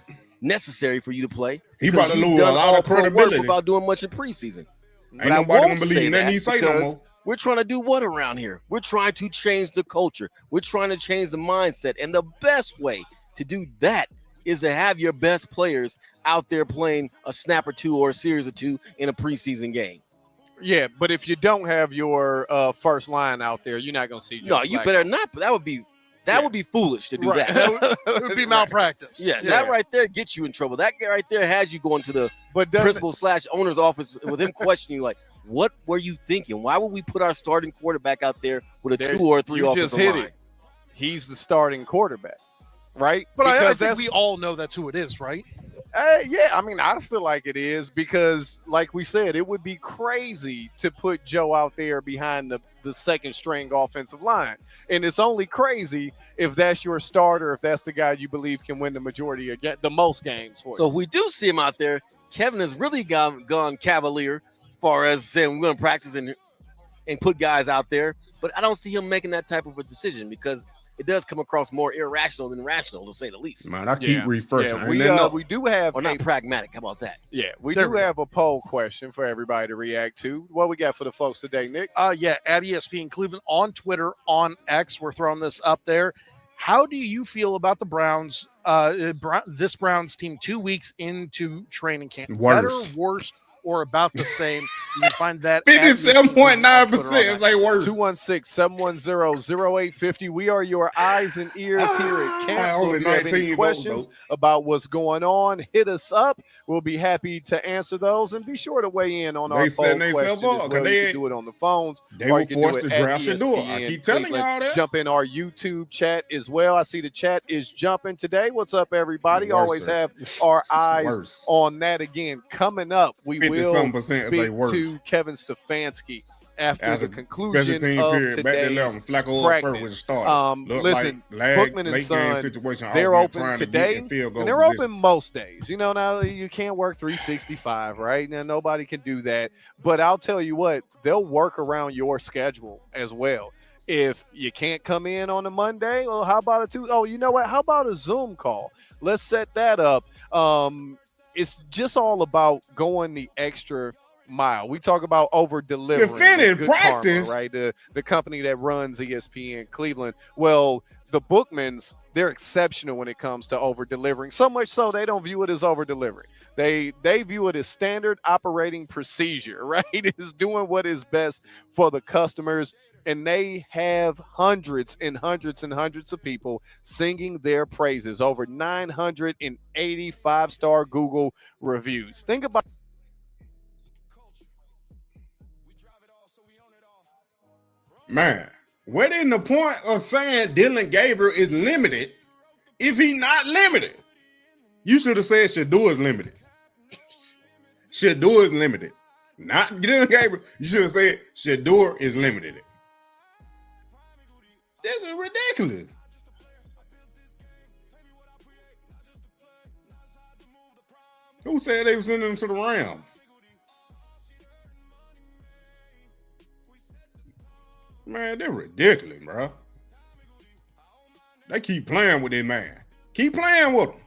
Necessary for you to play. He about to lose a lot of credibility without doing much in preseason. Ain't nobody gonna believe nothing he say no more. We're trying to do what around here? We're trying to change the culture. We're trying to change the mindset. And the best way to do that is to have your best players out there playing a snap or two or a series of 2 in a preseason game. Yeah, but if you don't have your first line out there, you're not going to see Joe you Flacco. better not. But that would be foolish to do Right. that. It would be malpractice. Yeah, that right there gets you in trouble. That guy right there has you going to the principal/owner's office with him questioning you, like, what were you thinking? Why would we put our starting quarterback out there with a 2 or 3 offensive line? It. He's the starting quarterback, right? But I think we all know that's who it is, right? Yeah, I mean, I feel like it is because, like we said, it would be crazy to put Joe out there behind the second string offensive line. And it's only crazy if that's your starter, if that's the guy you believe can win the majority of the most games for you. So if we do see him out there, Kevin has really gone cavalier as far as saying we're going to practice and put guys out there. But I don't see him making that type of a decision because it does come across more irrational than rational, to say the least. Man, I keep refreshing. Yeah, we do have not pragmatic. How about that? Yeah, we do have a poll question for everybody to react to. What we got for the folks today, Nick? At ESPN Cleveland on Twitter, on X. We're throwing this up there. How do you feel about the Browns, this Browns team 2 weeks into training camp? Worse. Better, worse, or about the same? You can find that 57.9% say worse. 216-710-0850. We are your eyes and ears here at camp. So only if you have any 19 questions about what's going on, hit us up. We'll be happy to answer those. And be sure to weigh in on our poll question as well. You can do it on the phones. They or were you can do forced it to at draft Shedeur. I ESPN keep telling Cleveland. y'all that. Jump in our YouTube chat as well. I see the chat is jumping today. What's up, everybody? Worse, Always sir. have our eyes Worse. on that. Again, coming up, we will 50% say speak worse. to Kevin Stefanski after the conclusion special team of period, back to today's 11. Flacco up first was practice. started. Looked Listen, like lag, Bookman and late game Son, situation, they're offense open trying to today, get in field goal and they're position. open most days. You know, now you can't work 365, right? Now nobody can do that. But I'll tell you what, they'll work around your schedule as well. If you can't come in on a Monday, well, how about a Tuesday? Oh, you know what? How about a Zoom call? Let's set that up. It's just all about going the extra mile. We talk about over delivering. Defending practice, right? The company that runs ESPN Cleveland. Well, the Bookmans, they're exceptional when it comes to over delivering. So much so they don't view it as over delivering. They view it as standard operating procedure, right? It's doing what is best for the customers, and they have hundreds and hundreds and hundreds of people singing their praises. Over 985-star Google reviews. Think about. Man, what in the point of saying Dillon Gabriel is limited if he not limited? You should have said Shedeur is limited. Shedeur is limited. Not Dillon Gabriel. You should have said Shedeur is limited. This is ridiculous. Who said they were sending him to the Rams? Man, they're ridiculous, bro. They keep playing with this man. Keep playing with him.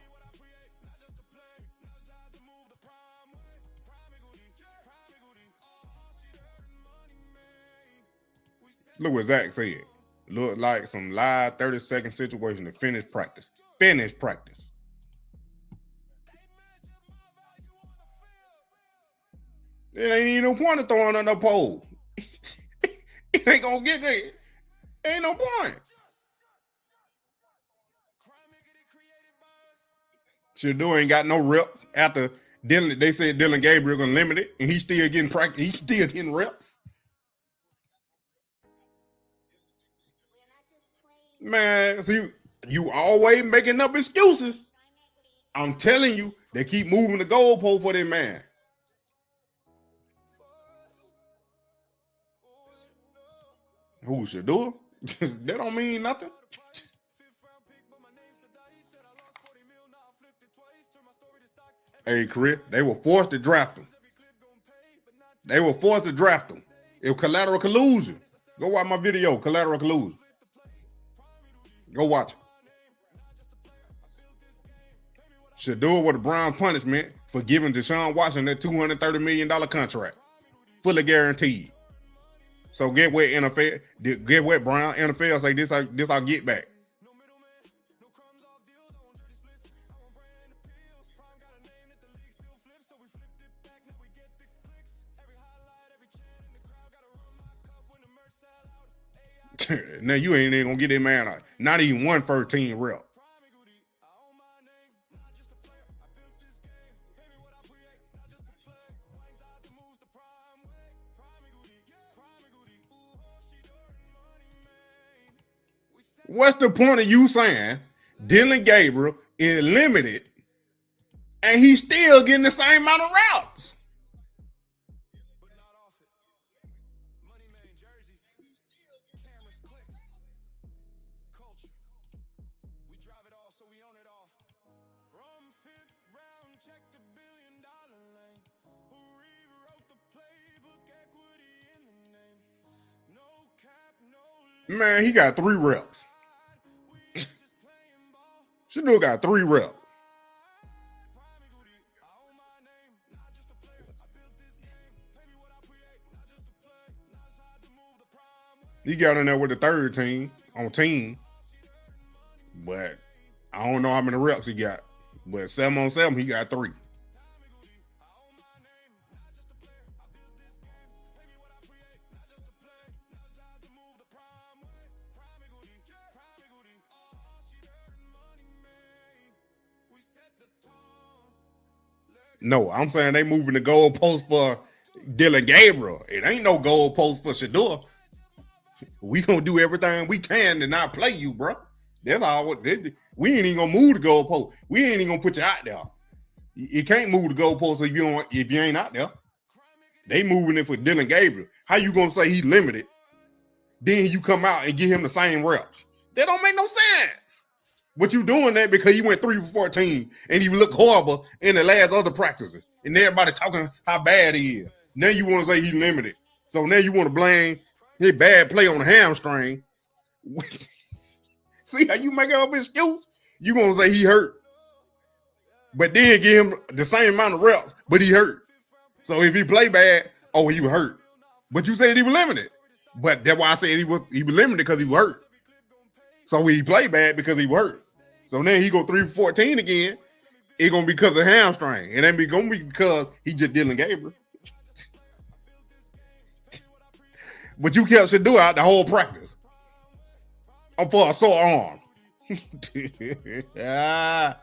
Look what Zach said. Look like some live 30-second situation to finish practice. Finish practice. It ain't even no point of throwing on the pole. It ain't gonna get there. Ain't no point. Shedeur ain't got no reps after Dillon. They said Dillon Gabriel gonna limit it, and he's still getting practice. He's still getting reps. Man, see, you always making up excuses. I'm telling you, they keep moving the goalpost for that man. Who, Shedeur? That don't mean nothing. Hey, Chris, they were forced to draft him. They were forced to draft him. It was collateral collusion. Go watch my video, collateral collusion. Go watch it. Shedeur was the Browns' punishment for giving Deshaun Watson that $230 million contract, fully guaranteed. So get what NFL, get what Brown NFL say this I'll get back. Now you ain't even gonna get that man out. Not even one first team rep. What's the point of you saying Dillon Gabriel is limited and he's still getting the same amount of routes? Man, he got 3 reps. Shedeur got 3 reps. He got in there with the third team on team. But I don't know how many reps he got. But 7-on-7, he got 3. No, I'm saying they moving the goalpost for Dillon Gabriel. It ain't no goalpost for Shedeur. We gonna do everything we can to not play you, bro. That's all. We ain't even gonna move the goalpost. We ain't even gonna put you out there. You can't move the goalpost if you ain't out there. They moving it for Dillon Gabriel. How you gonna say he's limited? Then you come out and give him the same reps. That don't make no sense. But you doing that because he went 3 for 14 and he looked horrible in the last other practices. And everybody talking how bad he is. Now you want to say he's limited. So now you want to blame his bad play on the hamstring. See how you make up an excuse? You gonna say he hurt. But then give him the same amount of reps, but he hurt. So if he play bad, oh, he was hurt. But you said he was limited. But that's why I said he was limited because he was hurt. So he played bad because he was hurt. So then he go 3 for 14 again, it's gonna be because of hamstring. It ain't gonna be because he just Dillon Gabriel. But you kept Shedeur out the whole practice. I'm for a sore arm. Ah.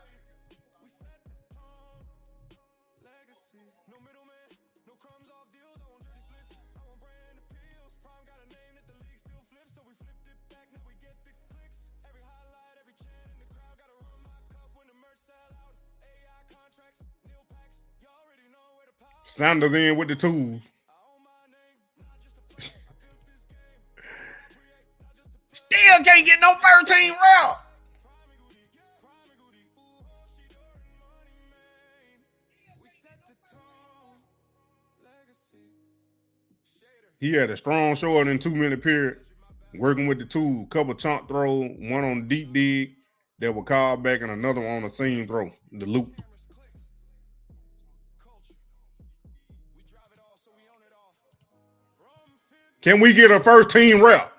Sanders in with the tools. Still can't get no 13 route. He had a strong short in 2-minute period, working with the tool, couple chunk throw, one on deep dig that was called back, and another one on a seam throw, the loop. Can we get a first team rep?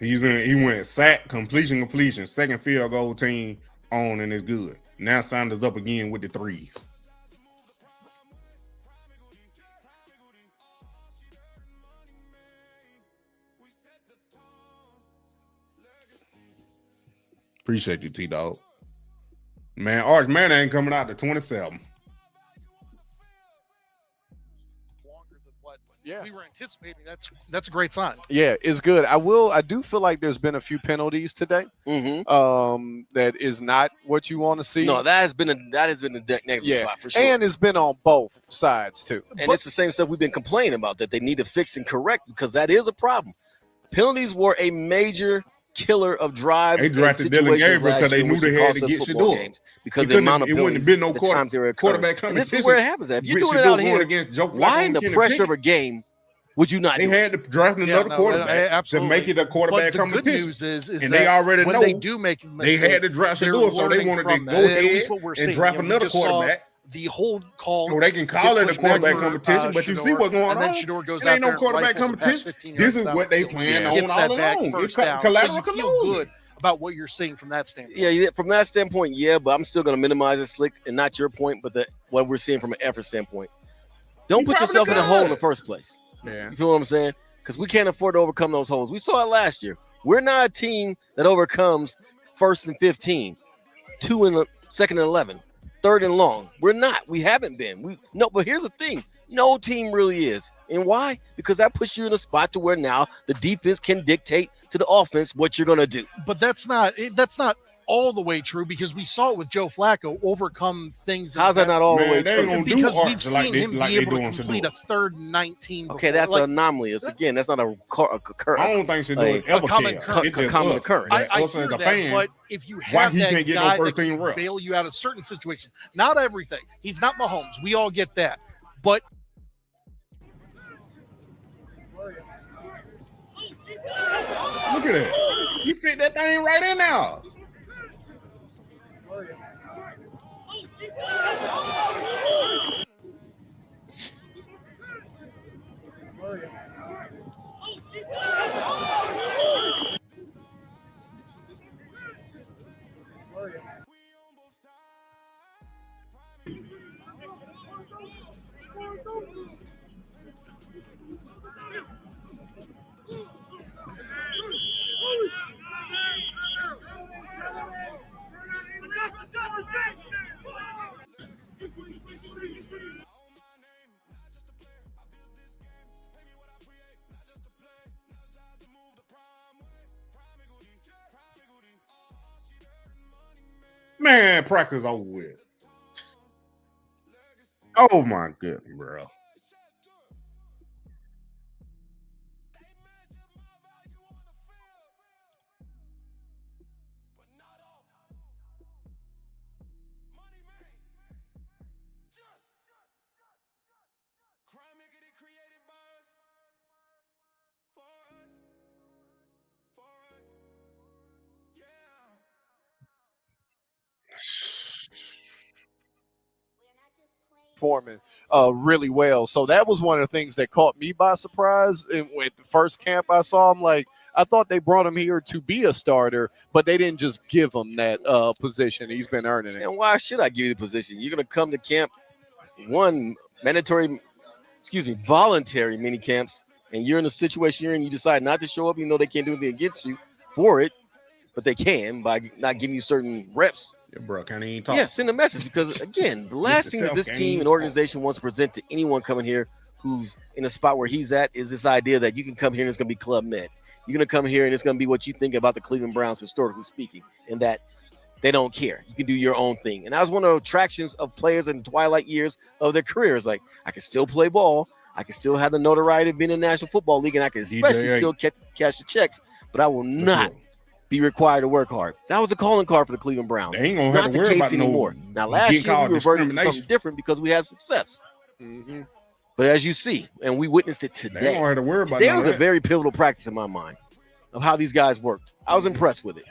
He went sack, completion, second field goal team on, and it's good. Now Sanders up again with the threes. Appreciate you, T-Dog. Man, Arch Man ain't coming out to 27. Yeah, we were anticipating. That's a great sign. Yeah, it's good. I do feel like there's been a few penalties today. That is not what you want to see. No, that has been a negative spot for sure. And it's been on both sides too. And it's the same stuff we've been complaining about that they need to fix and correct because that is a problem. Penalties were a major killer of drives. They drafted Dillon Gabriel because they knew they had to get Shedeur. Because the amount of it wouldn't have been no quarterback competition. competition. This is where it happens. If you're doing it out here, why in the pressure of a game would you not? They had to draft another quarterback to make it a quarterback competition. The good news is and they already know they do make mistakes, they had to draft Shedeur, so they wanted to go ahead and draft another quarterback. The whole call, so they can call it a quarterback competition, but you see what's going on. It ain't no quarterback competition. This is what they plan on all along. It's collateral collusion. About what you're seeing from that standpoint. Yeah, from that standpoint, yeah, but I'm still going to minimize it, Slick, and not your point, but what we're seeing from an effort standpoint. Don't put yourself in a hole in the first place. Yeah. You feel what I'm saying? Because we can't afford to overcome those holes. We saw it last year. We're not a team that overcomes 1st and 15, 2 and 2nd and 11, 3rd and long. We're not. We haven't been. But here's the thing. No team really is. And why? Because that puts you in a spot to where now the defense can dictate to the offense what you're going to do. But that's not all the way true because we saw it with Joe Flacco overcome things. How's that not all the way true? Because we've seen him be able to complete a 3rd and 19 before. Okay, that's an anomaly. Again, that's not a occurrence. I don't think Shedeur ever common occurrence. I hear that, but if you have that guy that can bail you out of certain situations, not everything. He's not Mahomes. We all get that. But look at that. You fit that thing right in now. Man, practice over with. Oh my goodness, bro. performing really well. So that was one of the things that caught me by surprise. And with the first camp I saw him, like, I thought they brought him here to be a starter, but they didn't just give him that position. He's been earning it. And why should I give you the position? You're going to come to camp, voluntary mini camps, and you're in a situation you're in, you decide not to show up, even though they can't do anything against you for it, but they can by not giving you certain reps. Yeah, bro, can't even talk. Yeah, send a message because, again, the last thing that this team and organization wants to present to anyone coming here who's in a spot where he's at is this idea that you can come here and it's going to be Club Med. You're going to come here and it's going to be what you think about the Cleveland Browns, historically speaking, and that they don't care. You can do your own thing. And that was one of the attractions of players in the twilight years of their careers. Like, I can still play ball. I can still have the notoriety of being in the National Football League, and I can especially still cash the checks, but I will not be required to work hard. That was a calling card for the Cleveland Browns. They ain't gonna have not to the worry case about anymore. Now, last year we reverted to something different because we had success. Mm-hmm. But as you see, and we witnessed it today, They ain't gonna have to worry about today none was of a that. very pivotal practice in my mind of how these guys worked. I was impressed with it.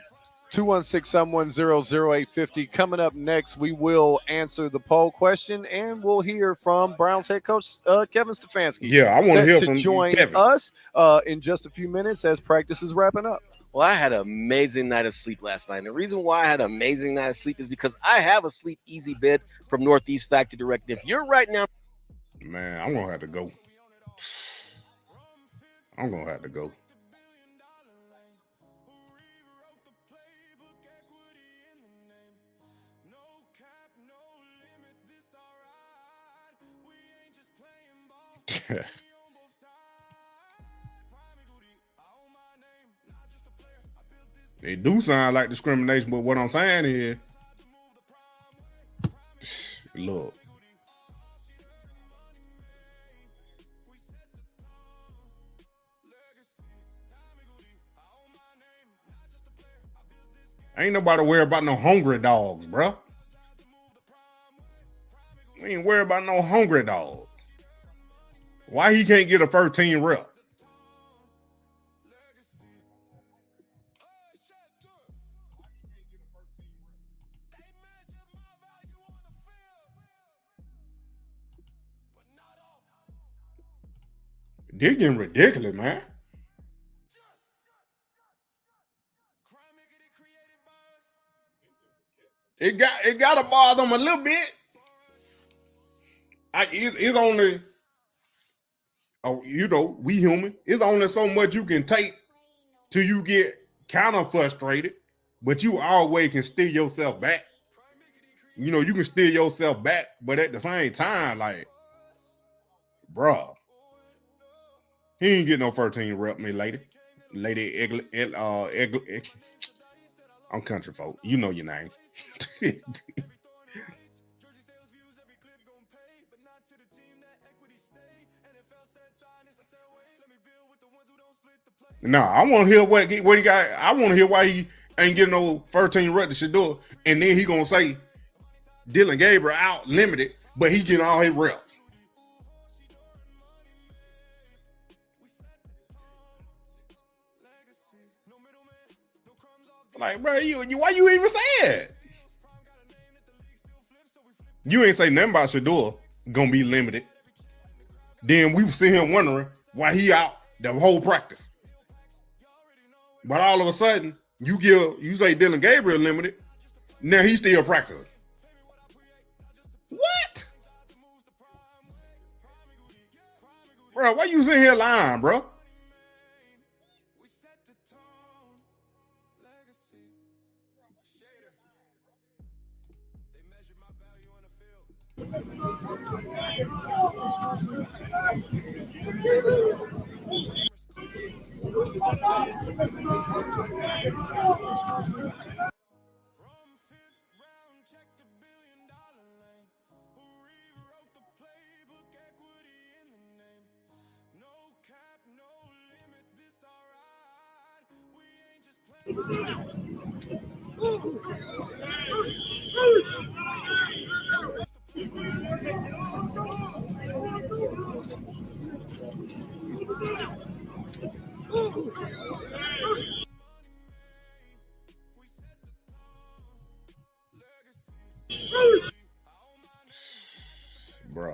216-710-0850. Coming up next, we will answer the poll question, and we'll hear from Browns head coach Kevin Stefanski. Yeah, I wanna hear from join Kevin. us in just a few minutes as practice is wrapping up. Well, I had an amazing night of sleep last night. And the reason why I had an amazing night of sleep is because I have a sleep easy bed from Northeast Factory Direct. If you're right now, Man, I'm gonna have to go. I'm gonna have to go. It do sound like discrimination, but what I'm saying is, look. Ain't nobody worried about no hungry dogs, bro. We ain't worried about no hungry dogs. Why he can't get a first team rep? They're getting ridiculous, man. It got to bother them a little bit. It's only, we human. It's only so much you can take till you get kind of frustrated, but you always can steer yourself back. You know, you can steer yourself back, but at the same time, like, bruh, he ain't getting no 13 rep, me lady. I'm country folk. You know your name. No, I want to hear what he got. I want to hear why he ain't getting no 13 rep to Shedeur, and then he gonna say Dillon Gabriel out limited, but he getting all his reps. Like, bro, why you even say it? You ain't say nothing about Shedeur gonna be limited. Then we sit here wondering why he out the whole practice. But all of a sudden, you say Dillon Gabriel limited. Now he's still practicing. What? Bro, why you sitting here lying, bro? Bro,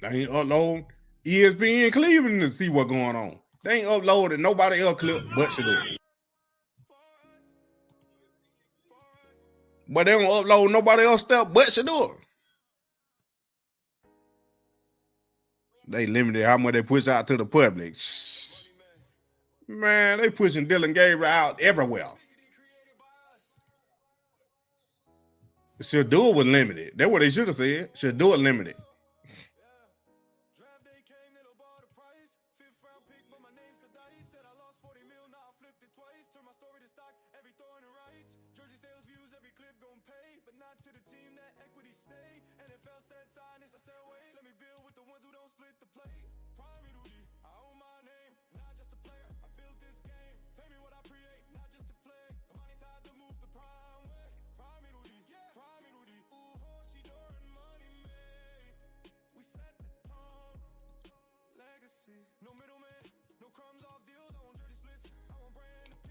They ain't upload ESPN Cleveland to see what's going on. They ain't uploaded nobody else clip but Shedeur. But they don't upload nobody else stuff but Shedeur. They limited how much they push out to the public. Man, they pushing Dillon Gabriel out everywhere. Shedeur was limited. That's what they should have said. Shedeur limited.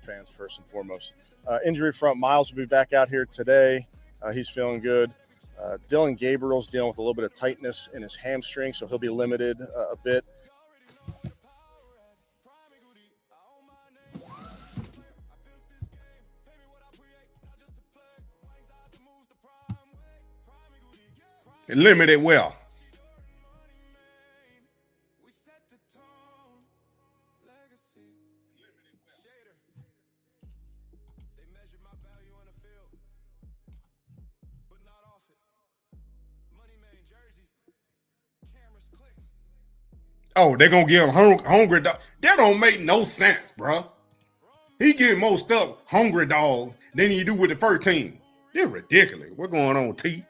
Fans first and foremost. Injury front, Miles will be back out here today. He's feeling good. Dillon Gabriel's dealing with a little bit of tightness in his hamstring, so he'll be limited a bit. Limited well. Oh, they're going to give him hungry dog. That don't make no sense, bro. He getting more stuff hungry dog than he do with the first team. It's ridiculous. What's going on, T?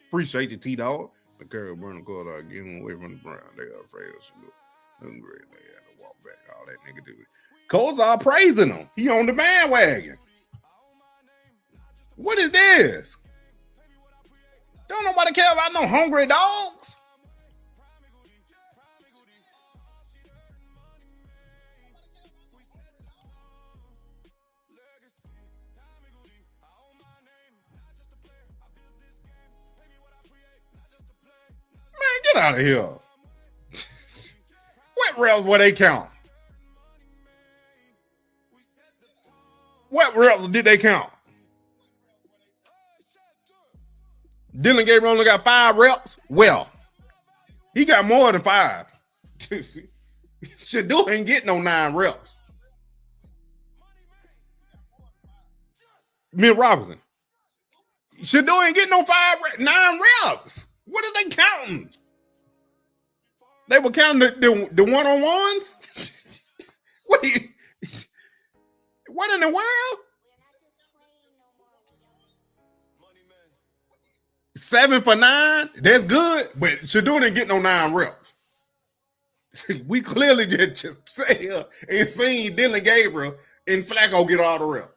Appreciate you, T-Dog. The girl burn the court out, getting away from the Brown. They are afraid of some hungry. They had to walk back. All that nigga do. Coles are praising him. He on the bandwagon. What is this? Don't nobody care about no hungry dogs. Man, get out of here. What reps were they count? What reps did they count? Dillon Gabriel only got 5 reps. Well, he got more than 5. Shedeur ain't getting no 9 reps. Mitt Robinson. Shedeur ain't getting no 9 reps. What are they counting? They were counting the one-on-ones? What in the world? 7 for 9? That's good, but Shedeur didn't get no 9 reps. We clearly just sat here and seen Dillon Gabriel and Flacco get all the reps.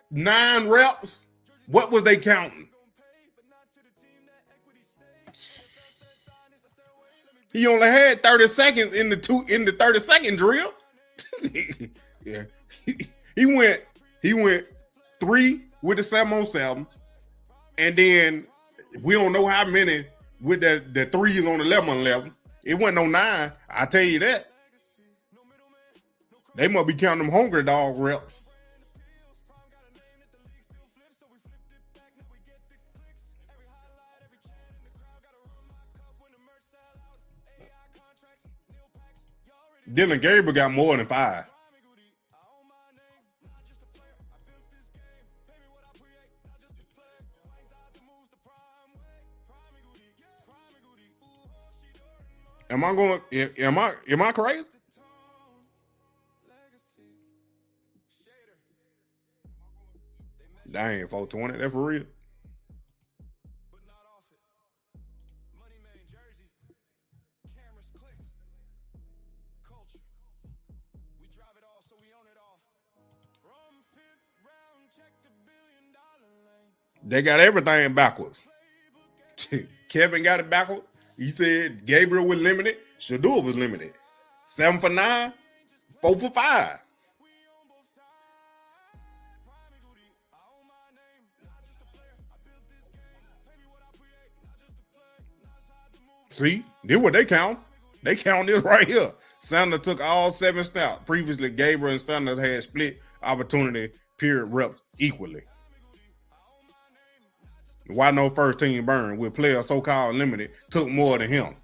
9 reps? What was they counting? He only had 30 seconds in the 30-second drill. Yeah. He went 3 with the 7-on-7, and then we don't know how many with the 3s on the 11-on-11. It wasn't no 9. I tell you that. They must be counting them hungry dog reps. Dillon Gabriel got more than 5. Am I crazy? Dang, 420. That for real? They got everything backwards. Kevin got it backwards. He said Gabriel was limited. Shedeur was limited. 7 for 9, 4 for 5. See, did what they count. They count this right here. Sanders took all 7 snaps. Previously, Gabriel and Sanders had split opportunity period reps equally. Why no first team burn with players so-called limited took more than him?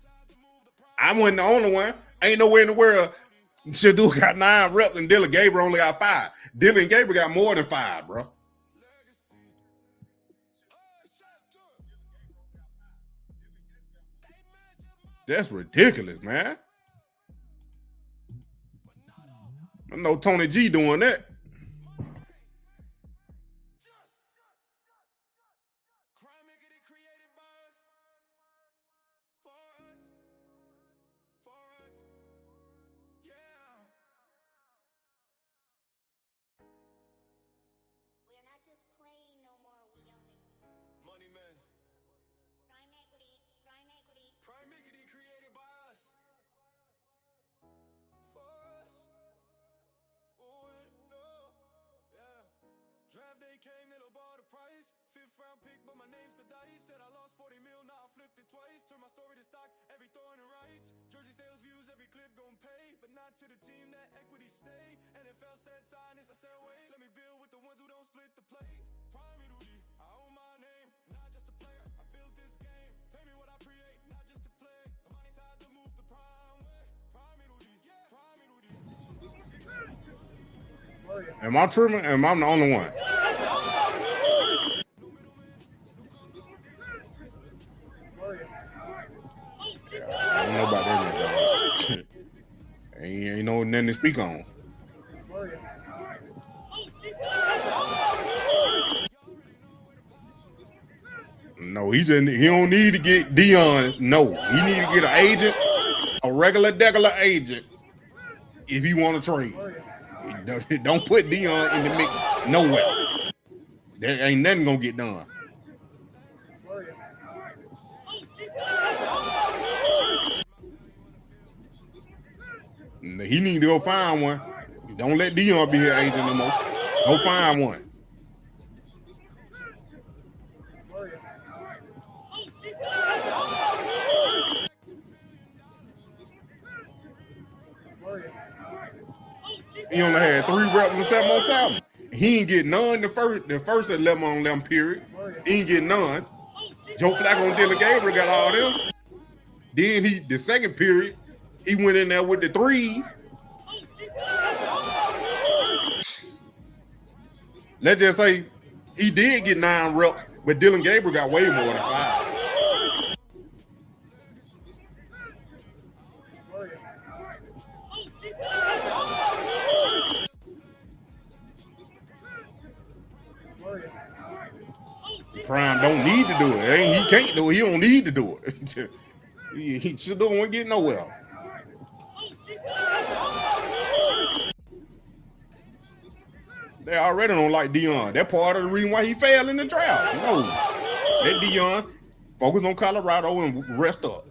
I wasn't the only one. Ain't nowhere in the world Shedeur got 9 reps and Dillon Gabriel only got 5. Dillon Gabriel got more than 5, bro. That's ridiculous, man. I know Tony G doing that. Moneymane. Prime equity created by us. For us. Yeah. Draft day came, they low ball the price. 5th round pick, but my name's the dice. Said I lost 40 mil, now I flipped it twice. Turn my story to stock, every throw in the rights. Jersey sales views, every clip gon' pay. But not to the team that equity stay. NFL said sign this, I said wait. Let me build with the ones who don't split the plate. Prime Rudy, I own my name, not just a player. I built this game. Pay me what I create, not just to play. The money tied to move the prime way. Prime Rudy, Prime Rudy. Am I tripping? Am I the only one? I don't know about that. Ain't no nothing to speak on. No, he don't need to get Dillon. No, he need to get an agent, a regular agent, if he want to trade. Don't put Dillon in the mix nowhere. There ain't nothing gonna get done. He need to go find one. Don't let Dillon be his agent no more. Go find one. He only had 3 reps and 7 on 7. He ain't get none the first 11 on them period. He ain't get none. Joe Flacco and Dillon Gabriel got all them. Then the second period, he went in there with the 3s. Let's just say he did get 9 reps, but Dillon Gabriel got way more than 5. Prime don't need to do it. He can't do it. He don't need to do it. He should don't get nowhere. They already don't like Dillon. That part of the reason why he failed in the draft. No, let Dillon focus on Colorado and rest up.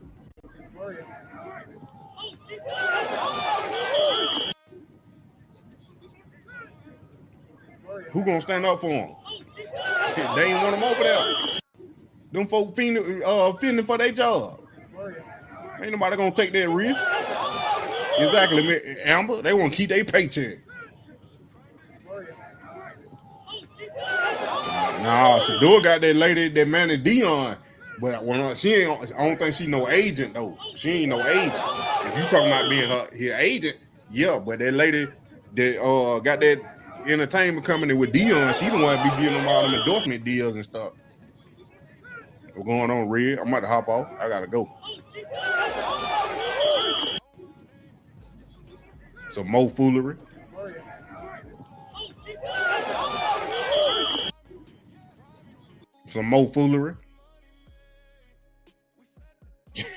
Who gonna stand up for him? They ain't want him over there. Them folk fending for their job. Ain't nobody gonna take that risk. Exactly, Amber. They want to keep their paycheck. Nah, Shedeur got that lady that managed Dillon, but I don't think she no agent though. She ain't no agent. If you talking about being her agent, yeah, but that lady that got that entertainment company with Dillon, she the one be giving them all them endorsement deals and stuff. What's going on, Red? I'm about to hop off. I gotta go. Some more foolery. Some more foolery.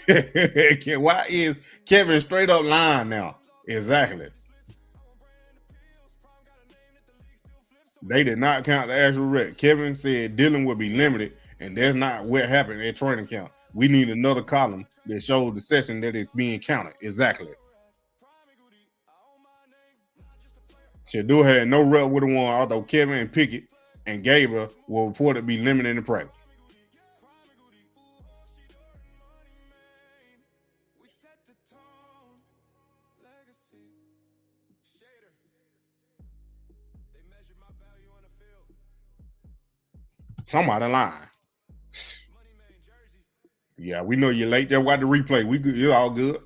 Why is Kevin straight up lying now? Exactly. They did not count the actual rep. Kevin said Dillon would be limited, and that's not what happened at training camp. We need another column that shows the session that is being counted. Exactly. Shedeur had no rep with the one, although Kevin and Pickett and Gabriel will report to be limited in practice. Somebody lying. Yeah, we know you're late. Just watch the replay. We good. You're all good.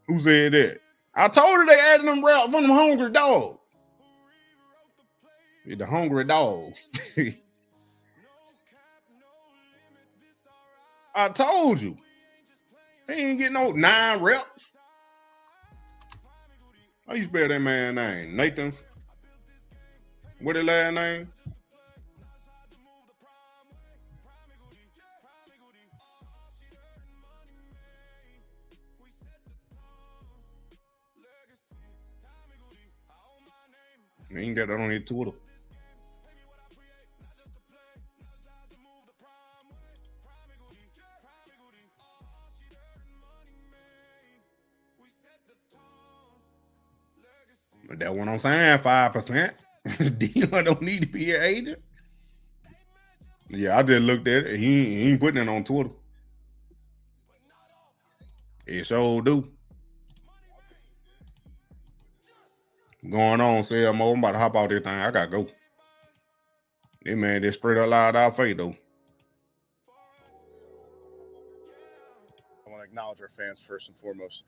Who said that? I told her they added them routes from them hungry dogs. The hungry dogs. I told you. He ain't getting no 9 reps. How you spell that man's name? Nathan? What his last name? He ain't got that on his Twitter. But that what I'm saying, 5%. Dillon don't need to be an agent. Yeah, I just looked at it. He ain't putting it on Twitter. It sure do. Going on, say I'm about to hop out this thing. I gotta go. This man just straight up lied our face though. I want to acknowledge our fans first and foremost.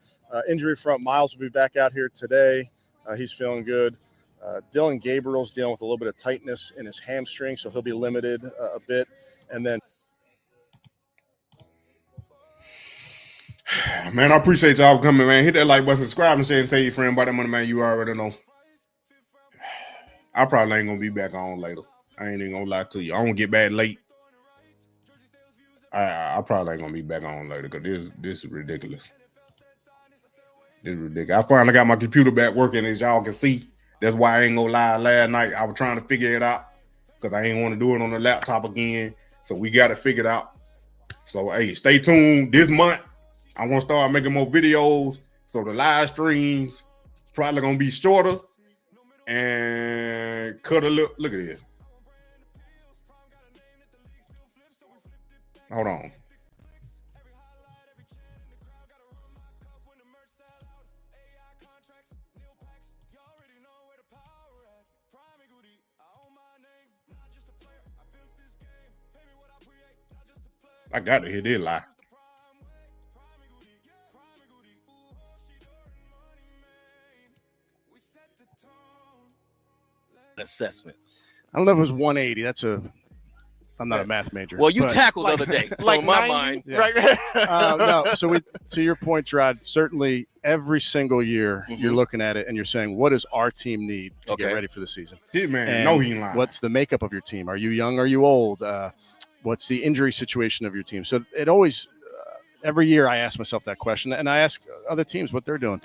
Injury front, Miles will be back out here today. He's feeling good. Dillon Gabriel's dealing with a little bit of tightness in his hamstring, so he'll be limited a bit. And then, man, I appreciate y'all for coming, man. Hit that like button, subscribe, and share, and tell your friend about that Moneymane. You already know. I probably ain't gonna be back on later. I ain't even gonna lie to you. I won't get back late. I probably ain't gonna be back on later because this is ridiculous. This is ridiculous. I finally got my computer back working, as y'all can see. That's why I ain't gonna lie. Last night I was trying to figure it out because I ain't want to do it on the laptop again. So we got it figured out. So hey, stay tuned. This month I want to start making more videos. So the live streams probably gonna be shorter and cut a little. Look at this. Hold on. I got to hear this lie. Assessment. I don't know if it was 180. I'm not a math major. Well, you tackled the other day. So like in my 90? mind, Yeah. right? No, so to your point, Gerard, certainly every single year you're looking at it and you're saying, what does our team need to get ready for the season? Dude, man, And no, he ain't lying. what's the makeup of your team? Are you young? Are you old? What's the injury situation of your team? So it always, every year I ask myself that question, and I ask other teams what they're doing.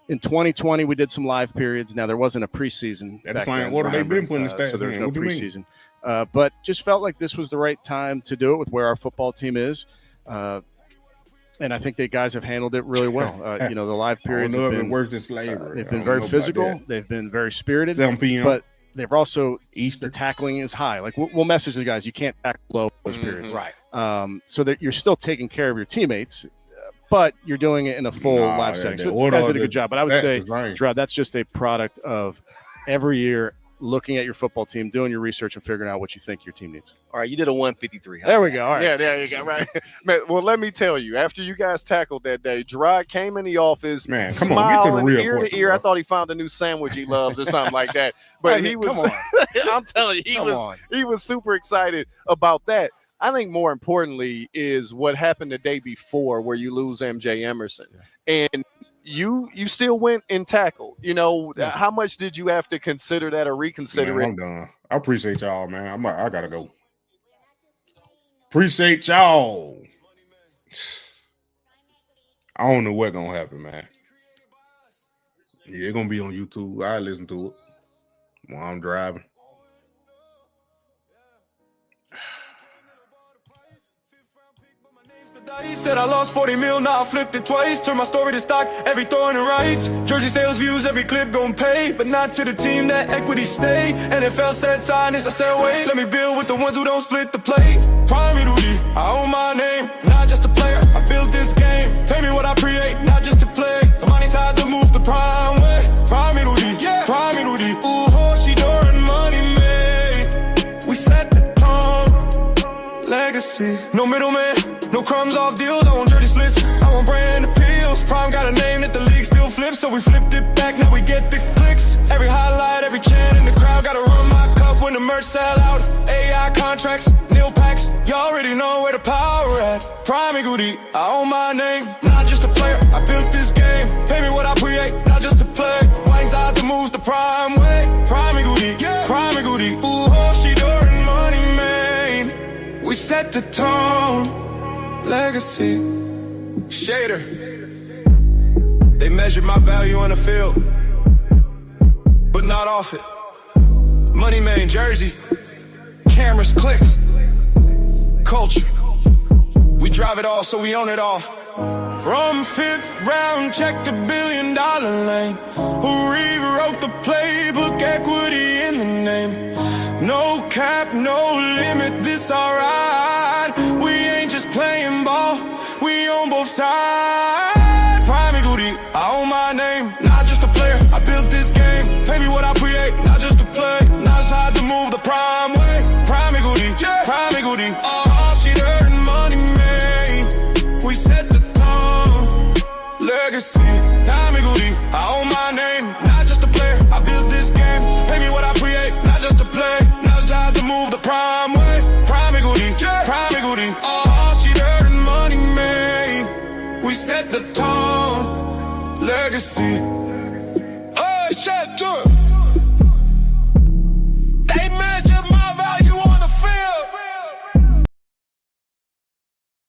In 2020, we did some live periods. Now, there wasn't a preseason. That's fine. What have they been putting the stats so there's in? no What do you mean? preseason. But just felt like this was the right time to do it with where our football team is. And I think the guys have handled it really well. The live periods have been worse than slavery. They've been very physical. They've been very spirited. 7 p.m. But they've also the tackling is high. Like we'll message the guys, you can't tackle low those periods, right? So that you're still taking care of your teammates, but you're doing it in a full live setting. So you guys did a good job. But I would say, Gerard, that's just a product of every year looking at your football team, doing your research, and figuring out what you think your team needs. All right, you did a 153. There we go. All right. Yeah, there you go. Right. Man, well, let me tell you, after you guys tackled that day, Gerard came in the office, man, come on, get to the real ear to question, ear. bro. I thought he found a new sandwich he loves or something like that. But he was. Come on. I'm telling you, he was super excited about that. I think more importantly is what happened the day before, where you lose MJ Emerson, and you still went and tackled. How much did you have to consider that or reconsider Man, it? I'm done. I appreciate y'all, man. I gotta go. Appreciate y'all. I don't know what's gonna happen, man. Yeah, it's gonna be on YouTube. I listen to it while I'm driving. He said I lost 40 mil, now I flipped it twice. Turn my story to stock, every throw in the rights. Jersey sales views, every clip gon' pay. But not to the team that equity stay. NFL said sign this, I said wait. Let me build with the ones who don't split the plate. Prime me Rudy, I own my name. Not just a player, I built this game. Pay me what I create, not just to play. The money tied to move the prime way. Prime me Rudy, yeah. Prime me Rudy. Ooh, Shedeur and Moneymane. legacy. No middleman, no crumbs off deals. I want dirty splits, I want brand appeals. Prime got a name that the league still flips, so we flipped it back, now we get the clicks. Every highlight, every chant in the crowd, gotta run my cup when the merch sell out. AI contracts, nil packs, you already know where the power at. Prime and Goody, I own my name, not just a player, I built this game. Pay me what I create, not just to play. Wings out the moves the prime way. Prime and Goody, Prime and Goody. Ooh, Shedeur and Moneymane. We set the tone, legacy. Shedeur. They measured my value on the field, but not off it. Moneymane jerseys, cameras, clicks, culture. We drive it all, so we own it all. From fifth round check to $1 billion lane. Who rewrote the playbook, equity in the name. No cap, no limit, this alright. We ain't just playing ball, we on both sides. Prime and Goody, I own my name, not just a player, I built this game. Pay me what I create, not just to play. Now it's time to move the prime way. Prime and Goody, Prime and Goody. Shedeur and Moneymane. We set the tone, legacy. Prime and Goody, I own my name, not just a player, I built this game. Pay me what I create, not just to play. Now it's time to move the prime way. Prime and Goody, Prime and Goody. Shedeur and Moneymane. We set the tone, legacy. Hey, Shedeur.